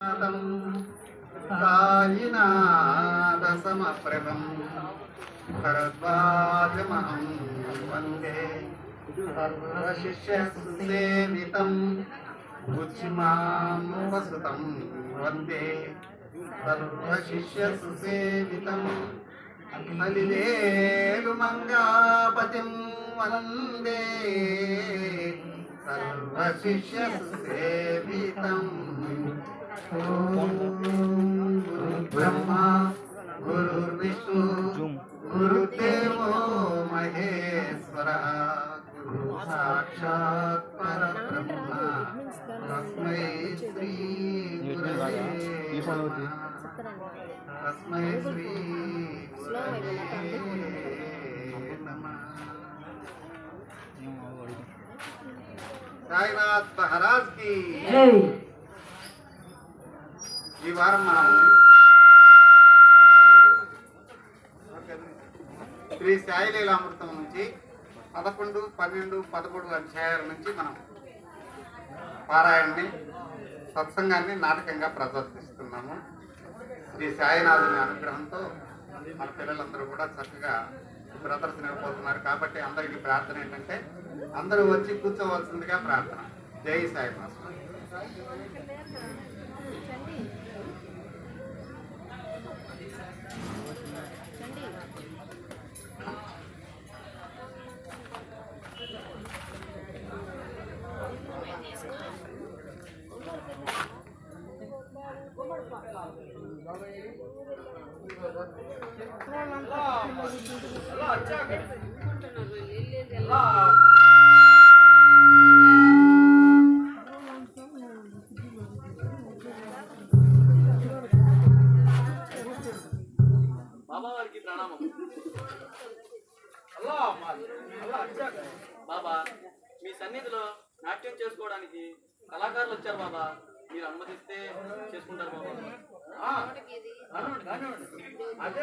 सायिनाथसमप्रभं भरद्वाजमहं वन्दे सर्वशिष्यसेवितं उच्चिमां वसुतं वन्दे सर्वशिष्यसेवितं मलिलेलुमङ्गापतिं वन्दे सर्वशिष्यसेवितं ब्रह्मा गुरुर्विष्णु गुरुदेवो महेश्वरः गुरु साक्षात् परब्रह्म तस्मै श्री गुरवे तस्मै श्री गुरवे नमः। साईनाथ महाराज की ఈ వారం మనం శ్రీ సాయిలీలామృతం నుంచి 11, 12, 13 అధ్యాయాల నుంచి మనం పారాయణని సత్సంగాన్ని నాటకంగా ప్రదర్శిస్తున్నాము. శ్రీ సాయినాథుని అనుగ్రహంతో మన పిల్లలందరూ కూడా చక్కగా ప్రదర్శన ఇవ్వబోతున్నారు. కాబట్టి అందరికీ ప్రార్థన ఏంటంటే అందరూ వచ్చి కూర్చోవలసిందిగా ప్రార్థన. జై సాయి మాస్టర్. బాబావారికి ప్రణామం. బాబా, మీ సన్నిధిలో నాట్యం చేసుకోవడానికి కళాకారులు వచ్చారు బాబా. మీరు అనుమతిస్తే చేసుకుంటారు బాబా. అదే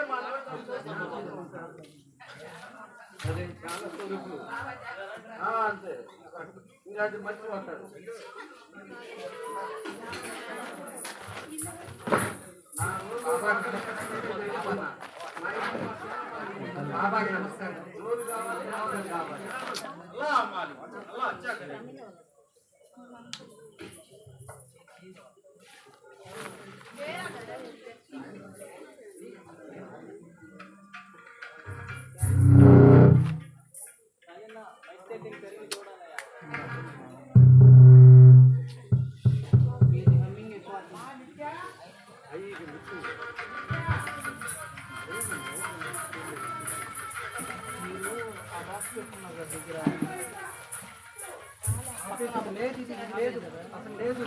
అంతే ఇంకా అది మంచి మాట్లాడు. బాబాకి నమస్కారం. లేదు అసలు లేదు.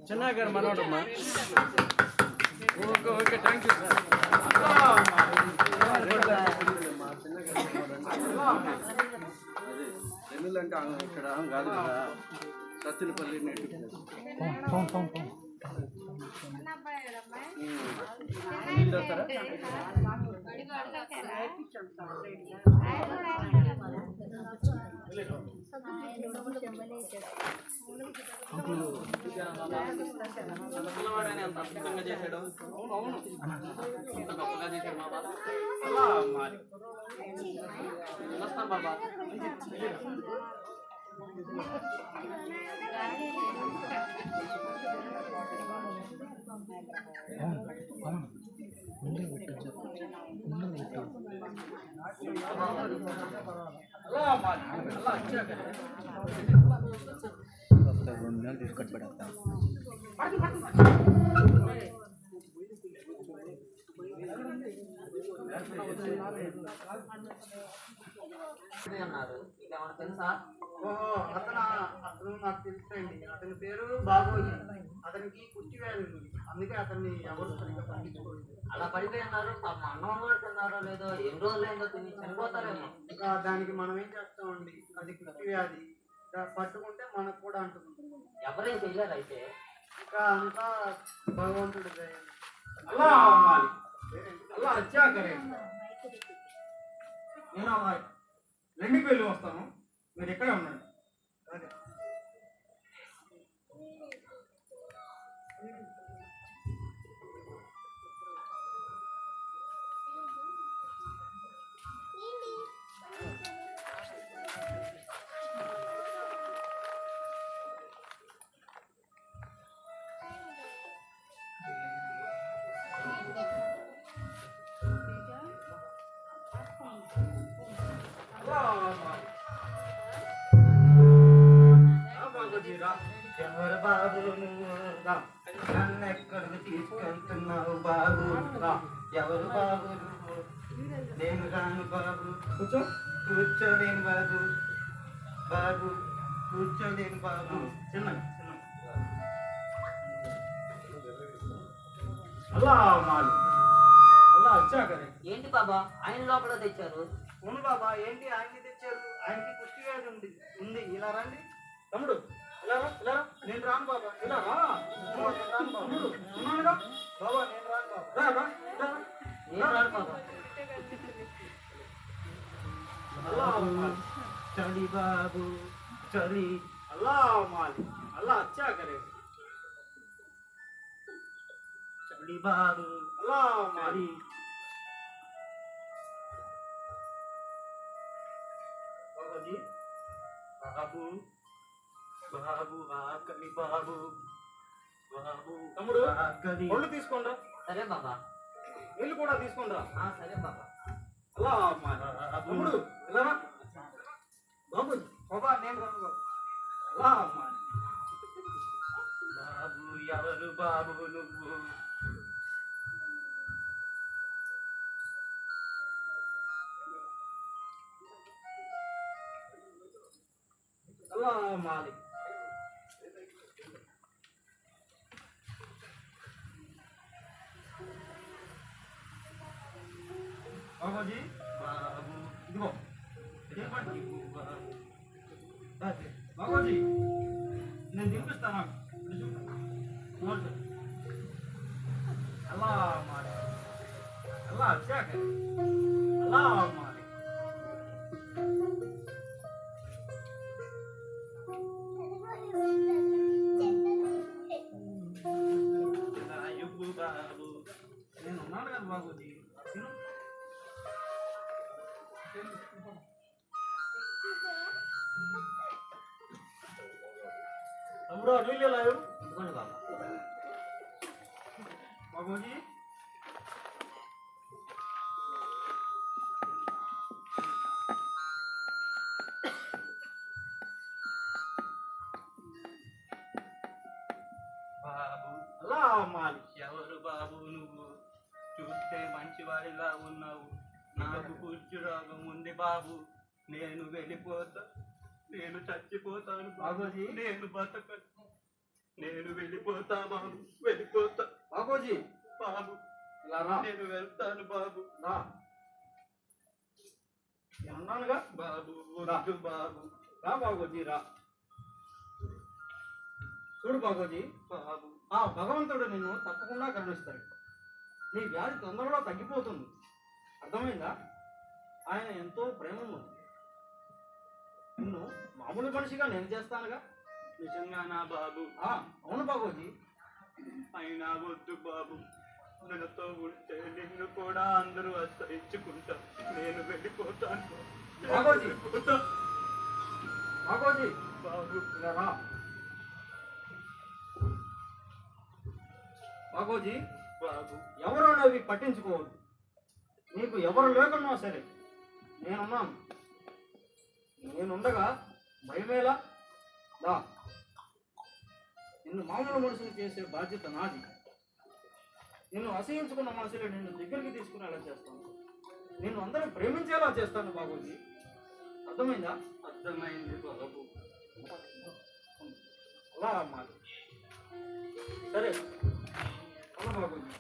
చిన్న గారు మనోడమ్మా. Okay okay, thank you sir. చిన్న గారు సత్తినపల్లి అంటే ఇక్కడ కాదు కదా, సత్తినపల్లి నీళ్ళు వస్తారా? పిల్లవాడని అంత అద్భుతంగా చేశాడు. అవును, అంత గొప్పగా చేశాడు బాబా. వస్తాం బాబా. అన్నారు, ఇంకేమన్నా తెలుసా? ఓహో, అతను నాకు తెలుసండి. అతని పేరు బాబోజీ. అతనికి కుష్టి వ్యాధి ఉంది, అందుకే అతన్ని ఎవరు సరిగ్గా పట్టించుకోలేదు. అలా పడిపోయి అన్నారు. పాపం అన్నం కూడా తిన్నారో లేదో, ఎన్ని రోజులైందో తిని చనిపోతారేమో. ఇంకా దానికి మనం ఏం చేస్తామండి, అది కుష్టి వ్యాధి. పట్టుకుంటే మనకు కూడా అంటుంది. ఎవరేం చెయ్యారు అయితే? ఇంకా అంతా భగవంతుడి దయ. నేను రెండుకి వెళ్ళి వస్తాను, మీరు ఇక్కడే ఉండండి. అదే. ఎవరు బాబు నువ్వు? నన్ను ఎక్కడికి తీసుకెళ్తున్నావు బాబు? ఎవరు బాబు నువ్వు? నేను రాను బాబు. కూర్చోలేను బాబు. బాబు కూర్చోలేను బాబు. చిన్న అల్లా మాలి అల్లా వచ్చాకరే. ఏంటి బాబా ఆయన లోపల తెచ్చారు? అవును బాబా, ఏంటి ఆయన్ని తెచ్చారు? ఆయనకి కుష్టి వ్యాధి ఉంది. ఇలా రండి తమ్ముడు, ఇలా రా, ఇలా రా. నేను రాను బాబా. ఇలా రా. నేను రాను బాబా. ఉన్నానుగా బాబా, నేను రాను బాబా. రా రా, ఇలా రా. ఏం రాడు బాబా. అల్లా చలి బాబు చలి. అల్లా మాలి అల్లా అచ్చా కరే. చలి బాబు అల్లా మాలి. బాబాజీ బాబు బాబు ఆకలి బాబు. బాబు తమ్ముడు, ఆకలి. ఒళ్ళు తీసుకోండి. సరే బాబా. నీళ్ళు కూడా తీసుకోండి. సరే బాబా. అల్లా మాలి. తమ్ముడు, ఇలా రా. బాబు బాబా, నేను రాను బాబా. అల్లా మాలి. బాబు ఎవరు బాబు నువ్వు? అల్లా మాలి. బాబాజీ బాబు ఇదిగో ఇవ్వండి బాబు. అదే బాబాజీ, నేను తినిపిస్తాను. అల్లా మాలి అల్లా వచ్చాక అల్లా మాలి. ఇవ్వు బాబు. నేను ఉన్నాను కదా బాబుజీ, తిను. తమ్ముడు, నీళ్ళు లేవు ఇదిగోండి బాబా. బాబుజీ. బాబు అల్లా మాలి. ఎవరు బాబు నువ్వు? చూస్తే మంచివాడిలా ఉన్నావు, నాకు కూర్చు రోగం ఉంది బాబు. నేను వెళ్ళిపోతా, నేను చచ్చిపోతాను బాబుజీ. నేను బతకను, నేను వెళ్ళిపోతా బాబు, వెళ్ళిపోతా బాబోజీ, బాబు. ఇలా రా. నేను వెళ్తాను బాబు. రా. నేను అన్నానుగా. బాబు వద్దు బాబు. రా బాగోజీ రా. చూడు బాగోజీ, బాబు ఆ భగవంతుడు నిన్ను తప్పకుండా కరుణిస్తాడు. నీ వ్యాధి తొందరలో తగ్గిపోతుంది. అర్థమైందా? ఆయన ఎంతో ప్రేమ ఉంది. నిన్ను మామూలు మనిషిగా నేను చేస్తానుగా. నిజంగానా బాబు? అవును బాగోజీ. అయినా వద్దు బాబు, మనతో ఉంటే నిన్ను కూడా అందరూ అసహించుకుంటారు. నేను వెళ్ళిపోతాను బాగోజీ, బాగోజీ బాబు. ఇలా రా. బాగోజీ, బాబు ఎవరు అనేవి పట్టించుకోవద్దు. నీకు ఎవరు లేకున్నా సరే నేనున్నాను. నేనుండగా భయమేలా? దా, నిన్ను మామూలు మనుషులు చేసే బాధ్యత నాది. నిన్ను అసహించుకున్న మనుషులు నిన్ను దగ్గరికి తీసుకునేలా చేస్తాను. నిన్ను అందరూ ప్రేమించేలా చేస్తాను బాగోజీ. అర్థమైందా? అర్థమైంది బాబు. అలా అమ్మాలి. సరే అలా బాగోజీ.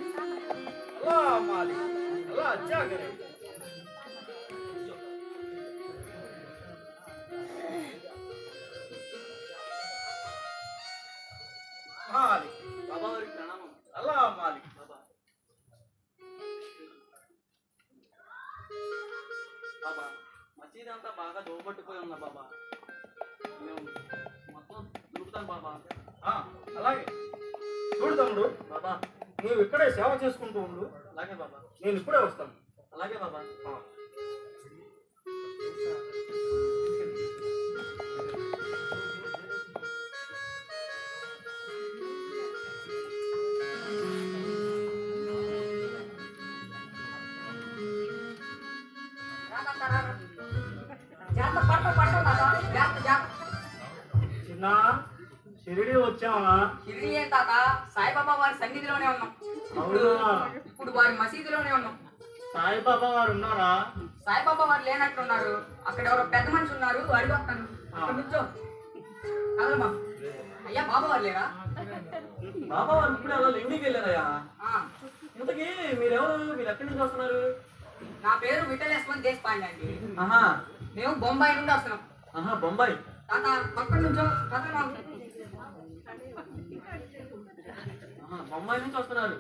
अल्लाह मालिक, अल्लाह अच्छा करे. मालिक, బాబా వారికి ప్రణామం. अल्लाह मालिक. బాబా బాబా మసీద్ అంతా బాగా దోబట్టుపోయి ఉన్నా బాబా. మేము మొత్తం దుడుకుతాం బాబా. అలాగే చూడు తమ్ముడు, బాబా నీవు ఇక్కడే సేవ చేసుకుంటూ ఉండు. అలాగే బాబా. నేను ఇప్పుడే వస్తాను. అలాగే బాబా. చిన్న షిరిడి వచ్చావా? షిరిడి ఏం తాత, సాయిబాబా వారి సన్నిధిలోనే ఉన్నాం. అవునా? ఇప్పుడు వారి మసీదులోనే ఉన్నాం. సాయిబాబా వారు ఉన్నారా? సాయిబాబా వారు లేనట్టున్నారు. అక్కడ ఎవరో పెద్ద మనిషి ఉన్నారు, అడిగొస్తాను. అక్కడ నుంచో కదలమా. అయ్యా బాబా వారు లేరా? బాబా వారు ఇప్పుడు అలా ఇంటికి వెళ్ళారయ్యా. ఆ, ఇంతకీ మీరెవరు? మీరు ఎక్కడి నుంచి వస్తున్నారు? నా పేరు విఠలేశ్వర్ దేశపాండే అండి. ఆహా మేము బొంబాయి నుండి వస్తున్నాం. ఆహా బొంబాయి. తాత పక్కన నుంచో కదలమా. ఆహా బొంబాయి నుంచి వస్తున్నారు.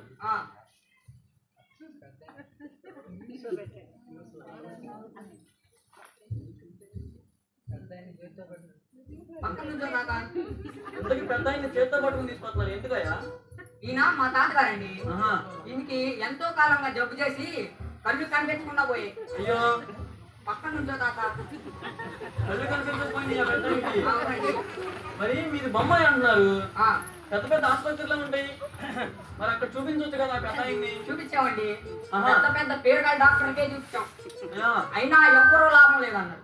పక్కన నుంచో తాత. ఇంతకీ పెద్ద ఆయన చేత్తో పట్టుకుని తీసుకొస్తున్నారు ఎందుకయ్యా? ఈయన మా తాతగారండి. ఆహా ఈయనకి ఎంతో కాలంగా జబ్బు చేసి కళ్ళు కనిపించకుండా పోయి. అయ్యో పక్కన నుంచో తాత. కళ్ళు కనిపించకపోయింది ఆ పెద్ద ఆయనకి. అవునండి. మరి మీరు బొంబాయి అంటున్నారు, ఆ, పెద్ద పెద్ద ఆసుపత్రులు ఉంటాయి, మరి అక్కడ చూపించవచ్చు కదా ఆ పెద్ద ఆయన్ని. చూపించామండి. ఆహా. పెద్ద పెద్ద పేరుగల డాక్టర్కే చూపించాం. అయ్యా అయినా ఎవ్వరూ లాభం లేదన్నారు.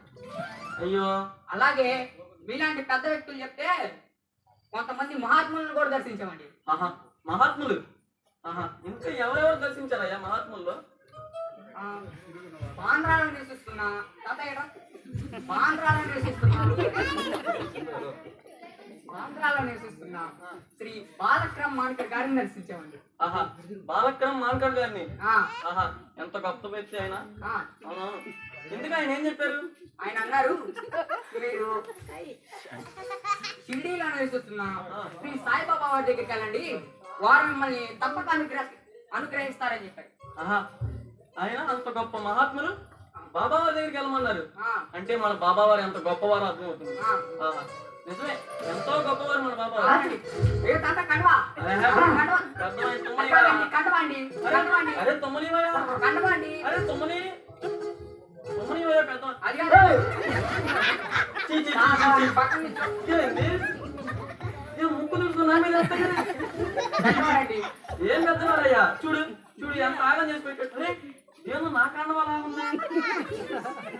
అయ్యో అలాగే మీలాంటి పెద్ద వ్యక్తులు చెప్తే కొంతమంది మహాత్ములను కూడా దర్శించామండి. ఆహా మహాత్ములు. ఆహా ఇంకా ఎవరెవరు దర్శించారయ్యా మహాత్ముల్లో? బాంద్రాలను నివసిస్తున్నా తాతయ్య, బాంద్రాలను నివసిస్తున్నా శ్రీ బాలక్రమ్ మాన్కర్ గారిని దర్శించామండి. ఆహా బాలక్రమ్ మాన్కర్ గారిని. ఆ, ఆహా ఎంత గొప్ప వ్యక్తి ఆయన. ఆ, అవునవును. ఎందుకు ఆయన ఏం చెప్పారు? ఆయన అన్నారు, మీరు షిరిడీలో నివసిస్తున్న శ్రీ సాయిబాబా వారి దగ్గరికి వెళ్ళండి, వారు మిమ్మల్ని తప్పక అనుగ్రహిస్తారని చెప్పారు. ఆహా ఆయన అంత గొప్ప మహాత్ములు బాబావారి దగ్గరికి వెళ్ళమన్నారు. ఆ, అంటే మన బాబావారు ఎంత గొప్పవారు అర్థమవుతుంది. ఆ. ఆహా నిజమే, ఎంతో గొప్పవారు మన బాబావారు. అలాంటి. ఏ తాత కండవా? కండవా. పెద్ద ఆయన తుమ్మని కండవా అండి, కండవా అండి, కండవా అండి. అరే తుమ్మనివయ్యా, కండవా అండి. అరే తుమ్మని తుమ్మనివయ్యా పెద్ద. అది కాదు. చీ, చీ, చీ, ఆ, చీ, చీ. పక్కన నిల్చో. ఇదేంది? ఏ ముక్కు నిలుస్తూ నా మీద వేస్తాయి కదా? కండవా అండి. ఏం పెద్దవారయ్యా, చూడు చూడు ఎంత ఆగం చేసి పెట్టాడు. అరే ఏమో నా కండవాలా ఉంది.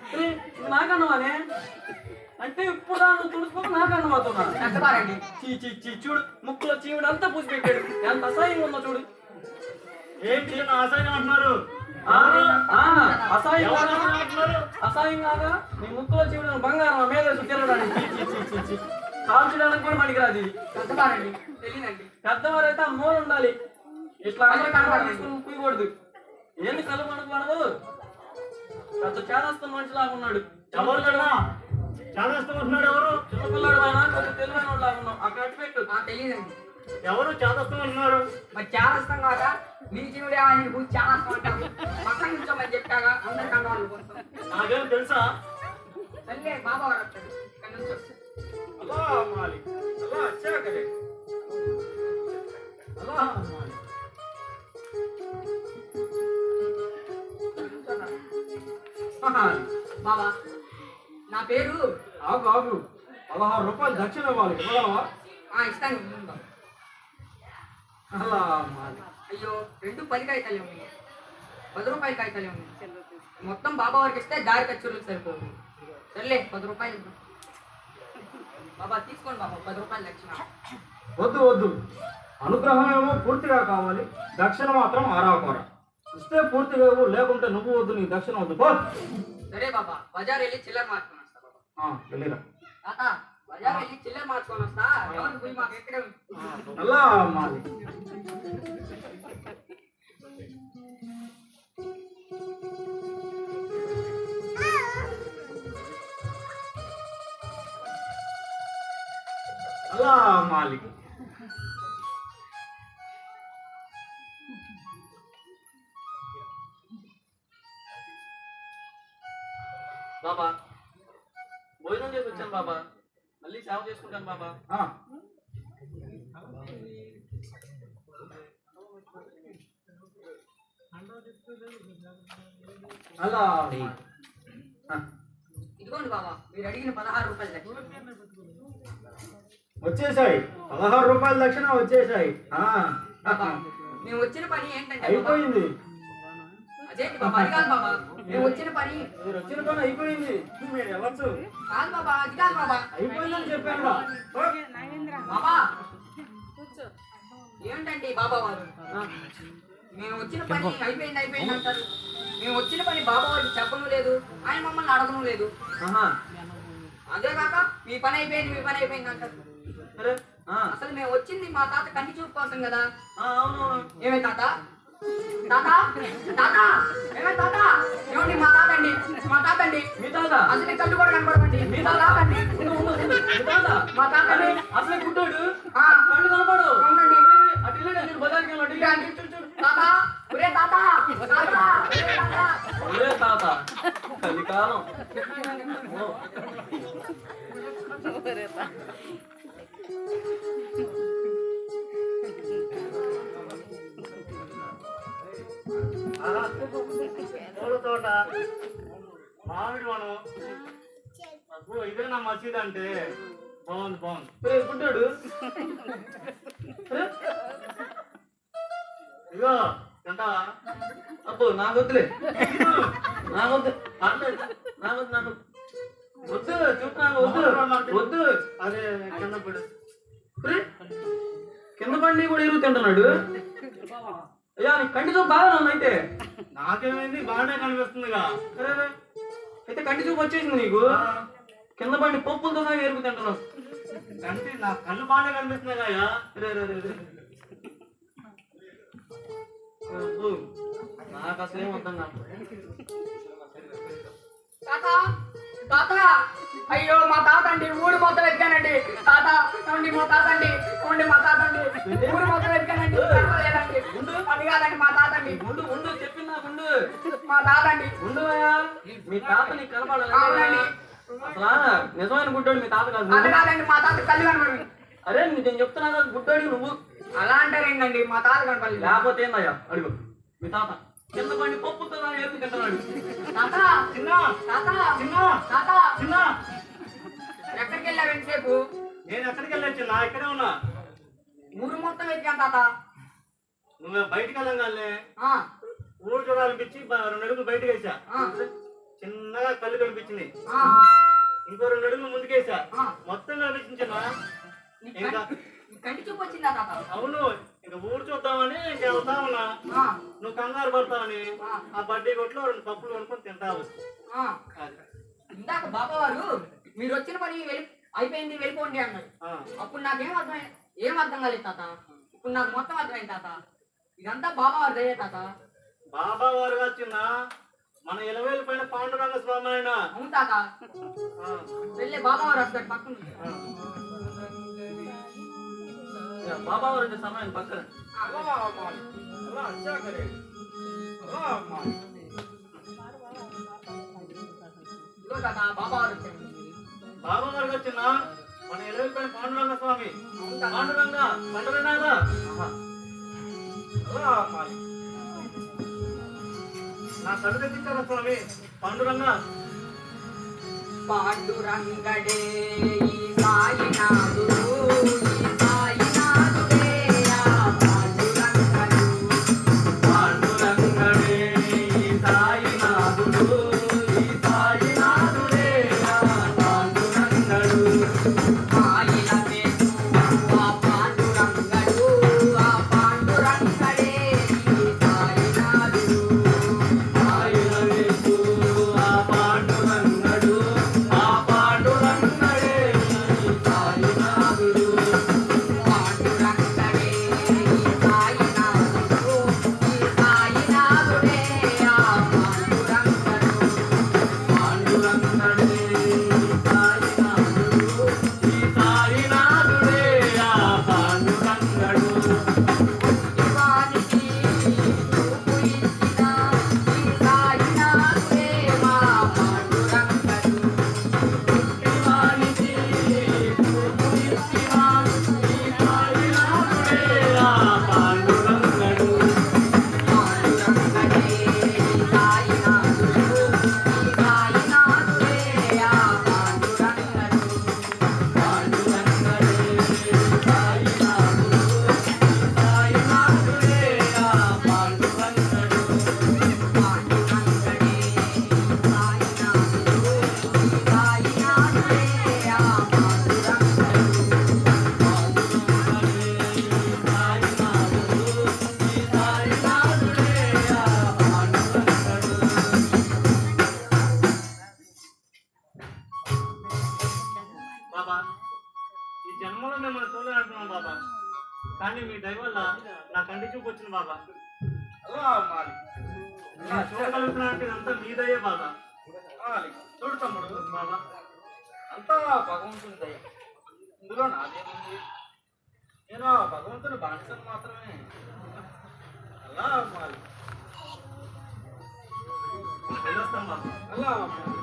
అరే ఇది నా కండవానే అంటే ఇప్పుడు నువ్వు తుడుచుకోక నా కండవాతున్నా. పెద్దవారండి. చీ చీ చీ చూడు ముక్కులో చీవుడు అంతా పూసి పెట్టాడు. ఎంత అసహ్యంగా ఉందో చూడు. ఏంటి అసహ్యం అంటున్నారు? అసహ్యం కాగా నీ ముక్కులో చూడడం బంగారం మీద తిరగడానికి కాల్చడానికి కూడా పనికిరాదు ఇది. పెద్దవారండి తెలియదండి. పెద్దవారైతే ఆ మూల ఉండాలి. ఇట్లా తీసుకుని ముక్కుకూడదు. ఏంది కళ్ళు మనకు పెద్ద చేదస్తున్న మనిషిలాగా ఉన్నాడు. ఎవరు చేదస్తున్నాడు? ఎవరు? చిన్నపిల్లాడు అయినా కొంచెం తెలివైన లాగా ఉన్నాం. అక్కడ అటు పెట్టు. తెలియదండి. ఎవరు చేదస్తున్నారు? మరి చాలా ఇష్టం కాదా నీ జీవుడే ఆయన గురించి చాలా ఇష్టం అంటావు. పక్కన నుంచోమని చెప్పాగా అందరి కండవాళ్ళు కోసం. నాకేం తెలుసా? సర్లే బాబా వారు వస్తాడు. ఇక్కడ నుంచో. అలా మాలి అలా వచ్చాకరే అలా మాలి బాబా నా పేరు ఆగు 16 రూపాయలు దక్షిణ ఇవ్వాలి. ఇవ్వగలవా? ఇస్తాను ఉండు బాబా. అలా మాలి అయ్యో 2 10 కాగితాలే ఉన్నాయి. 10 రూపాయల కాగితాలే ఉన్నాయి. మొత్తం బాబా వారికి ఇస్తే దారి ఖర్చులకు సరిపోదు. సర్లే 10 రూపాయలు ఇవ్వు. బాబా తీసుకోండి బాబా 10 రూపాయలు దక్షిణ. వద్దు అనుగ్రహం ఏమో పూర్తిగా కావాలి, దక్షిణ మాత్రం ఆరాకోర. ఇస్తే పూర్తిగా ఇవ్వు, లేకుంటే నువ్వు వద్దు, నీ దక్షిణ వద్దు. సరే బాబా బజార్ వెళ్ళి చిల్లర మార్చుకొని వస్తా బాబా. వెళ్ళిరా. తాత బజార్ వెళ్ళి చిల్లర మార్చుకొని వస్తా. ఎవరికి పోయి మాకు ఎక్కడే ఉంది. అలా మాలి అలా మాలి బాబా భోజనం చేసి వచ్చాను బాబా. మళ్ళీ సేవ చేసుకుంటాను బాబా. అలా ఇదిగోండి బాబా మీరు అడిగిన 16 రూపాయలు దక్షిణ. వచ్చేసాయి. 16 రూపాయల దక్షిణ వచ్చేసాయి. బాబా మేము వచ్చిన పని ఏంటంటే బాబా, అయిపోయింది. అదేంటి బాబా అది కాదు బాబా మేము వచ్చిన పని మీరు వచ్చిన పని అయిపోయింది. మీరు వెళ్ళచ్చు. కాదు బాబా అది కాదు బాబా అయిపోయిందని చెప్పాను. బాబా ఏంటండి బాబా వారు మేము వచ్చిన పని అయిపోయింది అంటారు. మేము వచ్చిన పని బాబా వారికి చెప్పను లేదు, ఆయన మమ్మల్ని అడగను లేదు. అదేగాక మీ పని అయిపోయింది అంటారు. సరే అసలు మేము వచ్చింది మా తాత కంటి చూపు కోసం కదా. అవును. ఏమే తాత ఏమే తాత ఏమండి మా తాత అండి మీ తాత అసలు కళ్ళు కూడా కనపడమండి. మీ మీ తాత తాత అండి మీ తాత మా తాత అండి అసలే గుడ్డోడు ఆ, కళ్ళు కనపడు. అవునండి. అటు వెళ్ళండి, నేను బజార్కి వెళ్ళండి. ఇదిగా అండి. తాత ఒరే తాత ఒరే తాత ఒరే తాత కలికాలం. పూల తోట, మామిడి వనం. నాకు ఇదే నా మసీద్ అంటే బాగుంది. గుడ్డోడు ఇగో తింటావా? అబ్బో నాకొద్దులే, నాకొద్దు, వద్దు చూస్తున్నాను. వద్దు అదే కింద పడు. కింద పండి కూడా ఎరుగు తింటున్నాడు. అయ్యా నీ కంటి చూపు బాగా ఉంది. అయితే నాకేమైంది? బాగానే కనిపిస్తుందిగా. అయితే కంటి చూపు వచ్చేసింది నీకు. కింద పండి పప్పులతో సహా ఎరుగు తింటున్నావు. కంటి నా కళ్ళు బాగానే కనిపిస్తున్నాయా? నాకు అసలేం వద్దాం నాకు. తాత అయ్యో మా తాత అండి ఊరు మొత్తం వెతికానండి. తాత ఏమండి మా తాత అండి ఊరు మొత్తం వెతికానండి. అది కాదండి మా తాత అండి. ఉండు చెప్పింది నాకు. మా తాత అండి. ఉండువయ్యా, మీ తాత నీకు కనపడాలి. అవునండి. అసలు నిజమైన గుడ్డోడు మీ తాత కాదు. అది కాదండి మా తాత కళ్ళు కనపడి. అరే నేను చెప్తున్నా కదా, గుడ్డోడి నువ్వు. అలా అంటారేంటండి మా తాత కనపడలేదు. లేకపోతే ఏందయ్యా అడుగు. మీ తాత కింద పండి పప్పుతో సహా ఎరుగు తింటున్నాడు. తాత చిన్న తాత చిన్న తాత చిన్న ఎక్కడికి వెళ్ళావు ఎంతసేపు? నేను ఎక్కడికి వెళ్ళొచ్చు? నా ఇక్కడే ఉన్నా. ఊరు మొత్తం వెతికాను తాత. నువ్వు బయటికి వెళ్ళంగానే ఆ, ఊరు చూడాలనిపించి 2 అడుగులు బయటకు వేసా. ఆ, చిన్నగా కళ్ళు కనిపించింది. ఆ, ఇంకో 2 అడుగులు ముందుకేసా. ఆ. మొత్తం కనిపించింది చిన్న. నీ ఇంకా కంటి చూపు వచ్చిందా తాత? అవును, ఇక ఊరు చూద్దామని ఇంక వెళ్తా ఉన్నా. ఆ, నువ్వు కంగారు పడతావని ఆ. ఆ బడ్డీ కొట్లో 2 పప్పులు కొనుక్కొని తింటావు. ఆ. అది. ఇందాక బాబా వారు మీరు వచ్చిన పని అయిపోయింది వెళ్ళిపోండి అన్నారు. ఆ. అప్పుడు నాకేం ఏం అర్థం కాలేదు తాత. ఇప్పుడు నాకు మొత్తం అర్థమైంది తాత. ఇదంతా బాబా వారి దయే తాత. బాబా వారు వచ్చిన మన ఇలవేలు పైన పాండురంగ స్వామి ఆయన. అవును తాత. ఆ. వెళ్ళే బాబా వారు వస్తాడు పక్కన. ఆ. బాబా వారు వచ్చే సమయం పక్కన. అలా అమ్మాలి. అలా అచ్చాకరే. అలా అమ్మాలి. ఇదిగో తాత బాబా వారు వచ్చాడు. బాబా వారికి వచ్చిన మన ఇలవేలు పైన పాండురంగ స్వామి. అవును తాత. పాండురంగ పండుగనాదా. అలా అమ్మాలి. నా కళ్ళు తెచ్చించారా స్వామి పాండురంగ. పాండురంగడే ఈ సాయినాథుడు, ఈ సాయినాథుడే ఆ పాండురంగడు. పాండురంగడే ఈ సాయినాథుడు, ఈ సాయినాథుడే ఆ పాండురంగడు. మాయిల వేసు ఆ పాండురంగడు, ఆ పాండురంగడే ఈ సాయినాథుడు. ఆయన వేసు ఆ పాండురంగడు, ఆ పాండురంగడే ఈ సాయినాథుడు. పాండురంగడే ఈ సాయినాథుడు, ఈ సాయినాథుడే ఆ పాండురంగడు. పాండురంగడే ఈ సాయినాథుడు, ఈ సాయినాథుడే ఆ పాండురంగడు. శివానికి చూపు ఇచ్చిన ఈ సాయినాథుడే మా పాండురంగడు. శివానికి చూపు ఇచ్చిన ఈ సాయినాథుడే ఆ పాండురంగడు. పాండురంగడే ఈ సాయినాథుడు, ఈ సాయినాథుడే ఆ పాండురంగడు. పాండురంగడే ఈ సాయినాథుడు, ఈ సాయినాథుడే ఆ పాండురంగడు. పాండురంగడే ఈ సాయినాథుడు, ఈ సాయినాథుడే ఆ పాండురంగడు. బాబా ఈ జన్మలో మిమ్మల్ని చూడాలనుకున్నాను బాబా. కానీ మీ దయ వల్ల నా కంటి చూపు వచ్చింది బాబా. అలా అమ్మాలి. నేను చూడగలుగుతున్నానంటే ఇదంతా మీ దయే బాబా. అమ్మాలి. చూడు తమ్ముడు బాబా, అంతా భగవంతుని దయ. ఇందులో నాదేముంది? నేను ఆ భగవంతుని బానిసను మాత్రమే. అలా అమ్మాలి. వెళ్ళొస్తాం బాబా. అలా అమ్మాలి.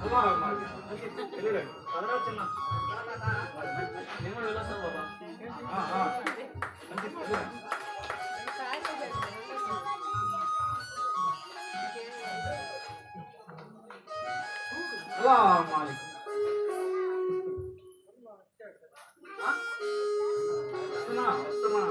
అలా అమ్మాలి. వెళ్ళండి. అదరా చిన్న. నేను కూడా వెళ్ళొస్తాను బాబా. మంచిది. వెళ్ళండి. అలా అమ్మాలి. వస్తున్నా వస్తున్నా.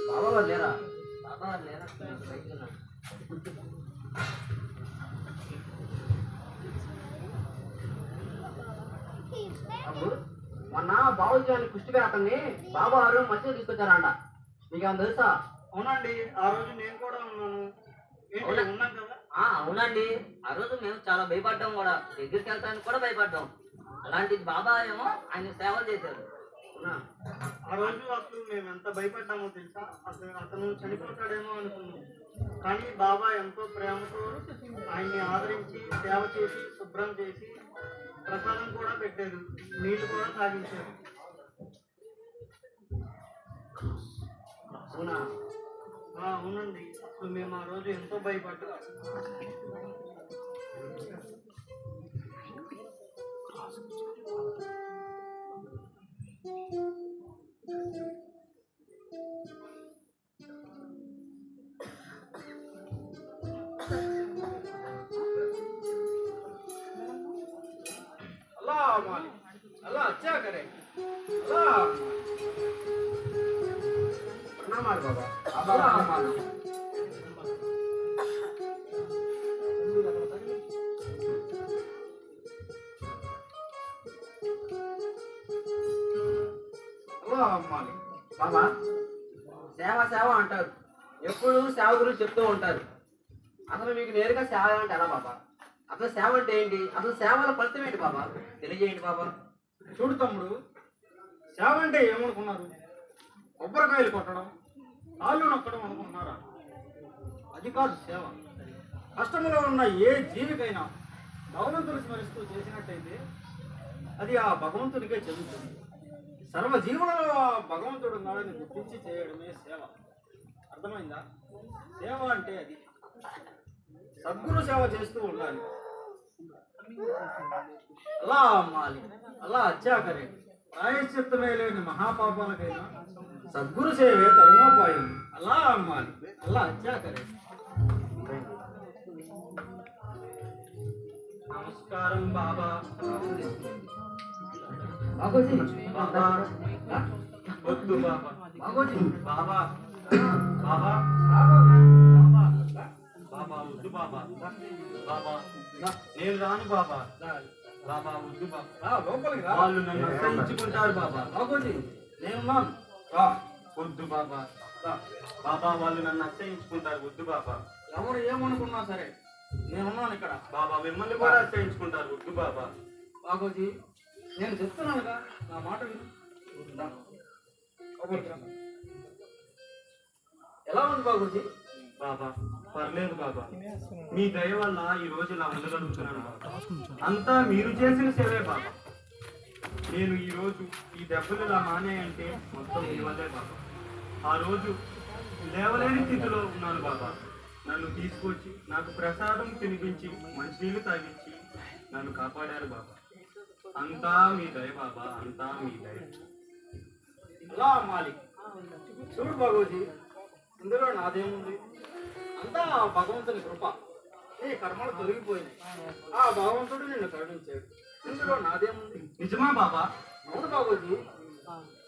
బాబా వారు లేరా? బాబా వారు లేరా? బయట ఉన్నారు. బాబు, మొన్న బాబుజీ అని కుష్టిగా అతన్ని బాబా వారు మసీదు తీసుకొచ్చారంట. నీకేమన్నా తెలుసా? అవునండి, ఆ రోజు నేను కూడా ఉన్నాను. ఏంటి అవునా? ఉన్నాం కదా. అవునండి, ఆ రోజు మేము చాలా భయపడ్డాం కూడా. దగ్గరికి వెళ్తానికి కూడా భయపడ్డాం. అలాంటిది బాబా ఏమో ఆయన సేవలు చేశారు. అవునా? ఆ రోజు అసలు మేము ఎంత భయపడ్డామో తెలుసా. అసలు అతను చనిపోతాడేమో అనుకున్నాం. కానీ బాబా ఎంతో ప్రేమతో ఆయన్ని ఆదరించి సేవ చేసి శుభ్రం చేసి ప్రసాదం కూడా పెట్టారు, నీళ్లు కూడా తాగించారు. అవునా? అవునండి, అసలు మేము ఆ రోజు ఎంతో భయపడ్డాం. मालिक अल्लाह अच्छा करे अल्लाह प्रणाम बाबा अल्लाह मालिक अल्लाह मालिक బాబా సేవ సేవ అంటారు, ఎప్పుడు సేవ గురించి చెప్తూ ఉంటారు. అసలు మీకు నేరుగా సేవ అంటే ఎలా బాబా? అసలు సేవ అంటే ఏంటి? అసలు సేవల ఫలితం ఏంటి బాబా? తెలియజేయండి బాబా. చూడు తమ్ముడు, సేవ అంటే ఏమనుకున్నారు? కొబ్బరికాయలు కొట్టడం, కాళ్ళు నొక్కడం అనుకుంటున్నారా? అది కాదు సేవ. కష్టంలో ఉన్న ఏ జీవికైనా భగవంతుని స్మరిస్తూ చేసినట్టయితే అది ఆ భగవంతునికే చెందుతుంది. సర్వజీవులలో ఆ భగవంతుడు ఉన్నాడని గుర్తించి చేయడమే సేవ. అర్థమైందా? సేవ అంటే అది సద్గురు సేవ చేస్తూ ఉండాలి. అలా అమ్మాలి, అలా అచ్చా కరే. ప్రాయశ్చిత్తమే లేని మహాపాపాలకైనా సద్గురు సేవే తరుణోపాయం. అలా అమ్మాలి, అలా అచ్చా కరే. నమస్కారం బాబా. బాబోజీ బాబా వద్దు బాబా. బాబోజీ బాబా బాబా బాబా బాబా వద్దు బాబా. బాబా నేను రాను బాబా. బాబా వద్దు బాబా. లోపలికి రా. వాళ్ళు నన్ను అసహించుకుంటారు బాబా. బాబోజీ నేనున్నాను. రా. వద్దు బాబా. బాబా వాళ్ళు నన్ను అసహించుకుంటారు. వద్దు బాబా. ఎవరు ఏమనుకున్నా సరే నేనున్నాను ఇక్కడ. బాబా మిమ్మల్ని కూడా అసహించుకుంటారు. వద్దు బాబా. బాబోజీ నేను చెప్తున్నానుగా, నా మాట విను. రా. లోపలికి రా. ఎలా ఉంది బాబోజీ? బాబా పర్లేదు బాబా. మీ దయ వల్ల ఈ రోజు ఇలా ఉండగలుగుతున్నాను బాబా. అంతా మీరు చేసిన సేవే బాబా. నేను ఈ రోజు ఈ దెబ్బలు ఇలా మానేయంటే మొత్తం మీ వల్లే బాబా. ఆ రోజు లేవలేని స్థితిలో ఉన్నాను బాబా. నన్ను తీసుకొచ్చి నాకు ప్రసాదం తినిపించి మంచినీళ్ళు తాగించి నన్ను కాపాడారు బాబా. అంతా మీ దయ బాబా, అంతా మీ దయ. అలా మాలిక్ చూడు బాబోజీ, ఇందులో నాదేముంది? అంతా ఆ భగవంతుని కృప. నీ కర్మలు తొలగిపోయింది. ఆ భగవంతుడు నిన్ను కరుణించాడు. ఇందులో నాదేముంది? నిజమా బాబా? అవును బాబోజీ.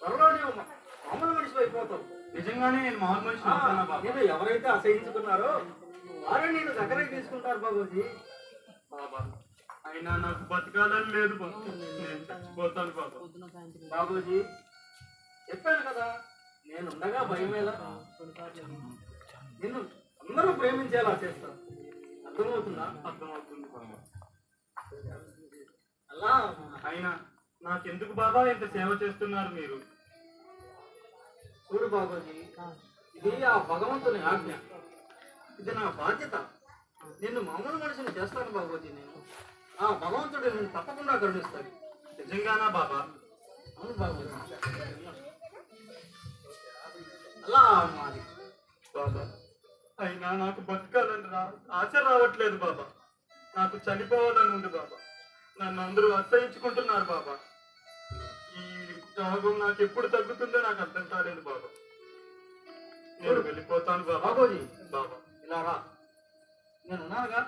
త్వరలో నీవు మామూలు మనిషి అయిపోతావు. నిజంగానే నేను మామూలు మనిషి అవుతానా బాబా? నేను ఎవరైతే అసహించుకున్నారో వారే నేను దగ్గరికి తీసుకుంటారు బాబోజీ. బాబా అయినా నాకు బతకాలని లేదు బాబా. నేను చచ్చిపోతాను బాబా. బాబోజీ చెప్పాను కదా, నేను ఉండగా భయమేలా. నిన్ను అందరూ ప్రేమించేలా చేస్తాను. అర్థమవుతుందా? అర్థమవుతుంది బాబా. అలా అయినా నాకెందుకు బాబా ఇంత సేవ చేస్తున్నారు మీరు? చూడు బాబోజీ, ఇది ఆ భగవంతుని ఆజ్ఞ. ఇది నా బాధ్యత. నిన్ను మామూలు మనిషిని చేస్తాను బాబోజీ. నేను ఆ భగవంతుడు నిన్ను తప్పకుండా కరుణిస్తాడు. నిజంగానా బాబా? అవును బాబోజీ. అలా మాది బాబా. అయినా నాకు బతకాలని ఆశ రావట్లేదు బాబా. నాకు చనిపోవాలని ఉంది బాబా. నన్ను అందరూ అసహించుకుంటున్నారు బాబా. ఈ రోగం నాకు ఎప్పుడు తగ్గుతుందో నాకు అర్థం కాలేదు బాబా. నేను వెళ్ళిపోతాను బాబా. బాబోజీ బాబా ఇలా రా. నేను ఉన్నానుగా.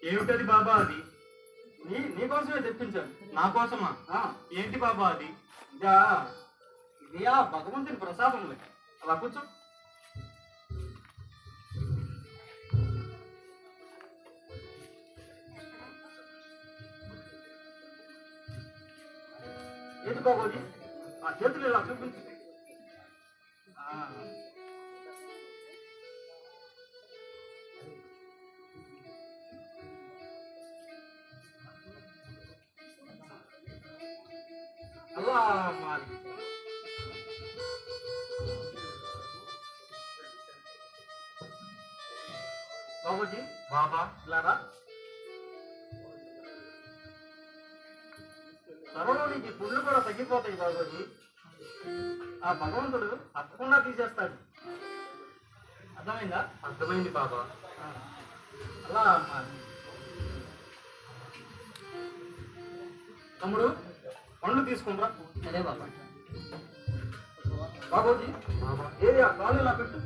ఏమిటది బాబా? అది నీకోసమే తెప్పించాను. నా కోసమా? ఏంటి బాబా అది? ఇది ఆ భగవంతుని ప్రసాదం. అలా కూర్చో. ఏంటి బాబోజీ? ఆ చేతులు ఇలా చూపించు. అలా మాది బాబోజీ. బాబా ఇలా రా. త్వరలో నీకు పుళ్ళు కూడా తగ్గిపోతాయి బాబోజీ. ఆ భగవంతుడు తప్పకుండా తీసేస్తాడు. అర్థమైందా? అర్థమైంది బాబా. అలా తమ్ముడు పండ్లు తీసుకుంటా. అదే బాబా. బాబోజీ ఏది ఆ కాలు ఇలా పెట్టు.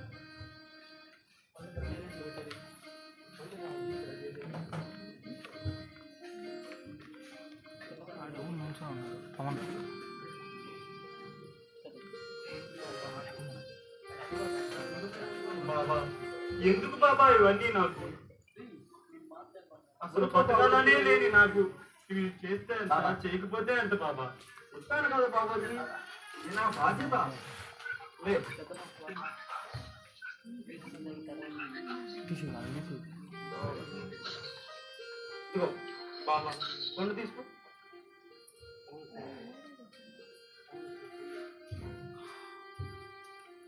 బాబా ఎందుకు బాబా ఇవన్నీ నాకు? అసలు బతకాలనే లేని నాకు ఇవి చేస్తే ఎంత, చేయకపోతే ఎంత బాబా? చెప్పాను కదా బాబోజీ, ఇది నా బాధ్యత. లే. ఇదిగో బాబా కొండ తీసుకో.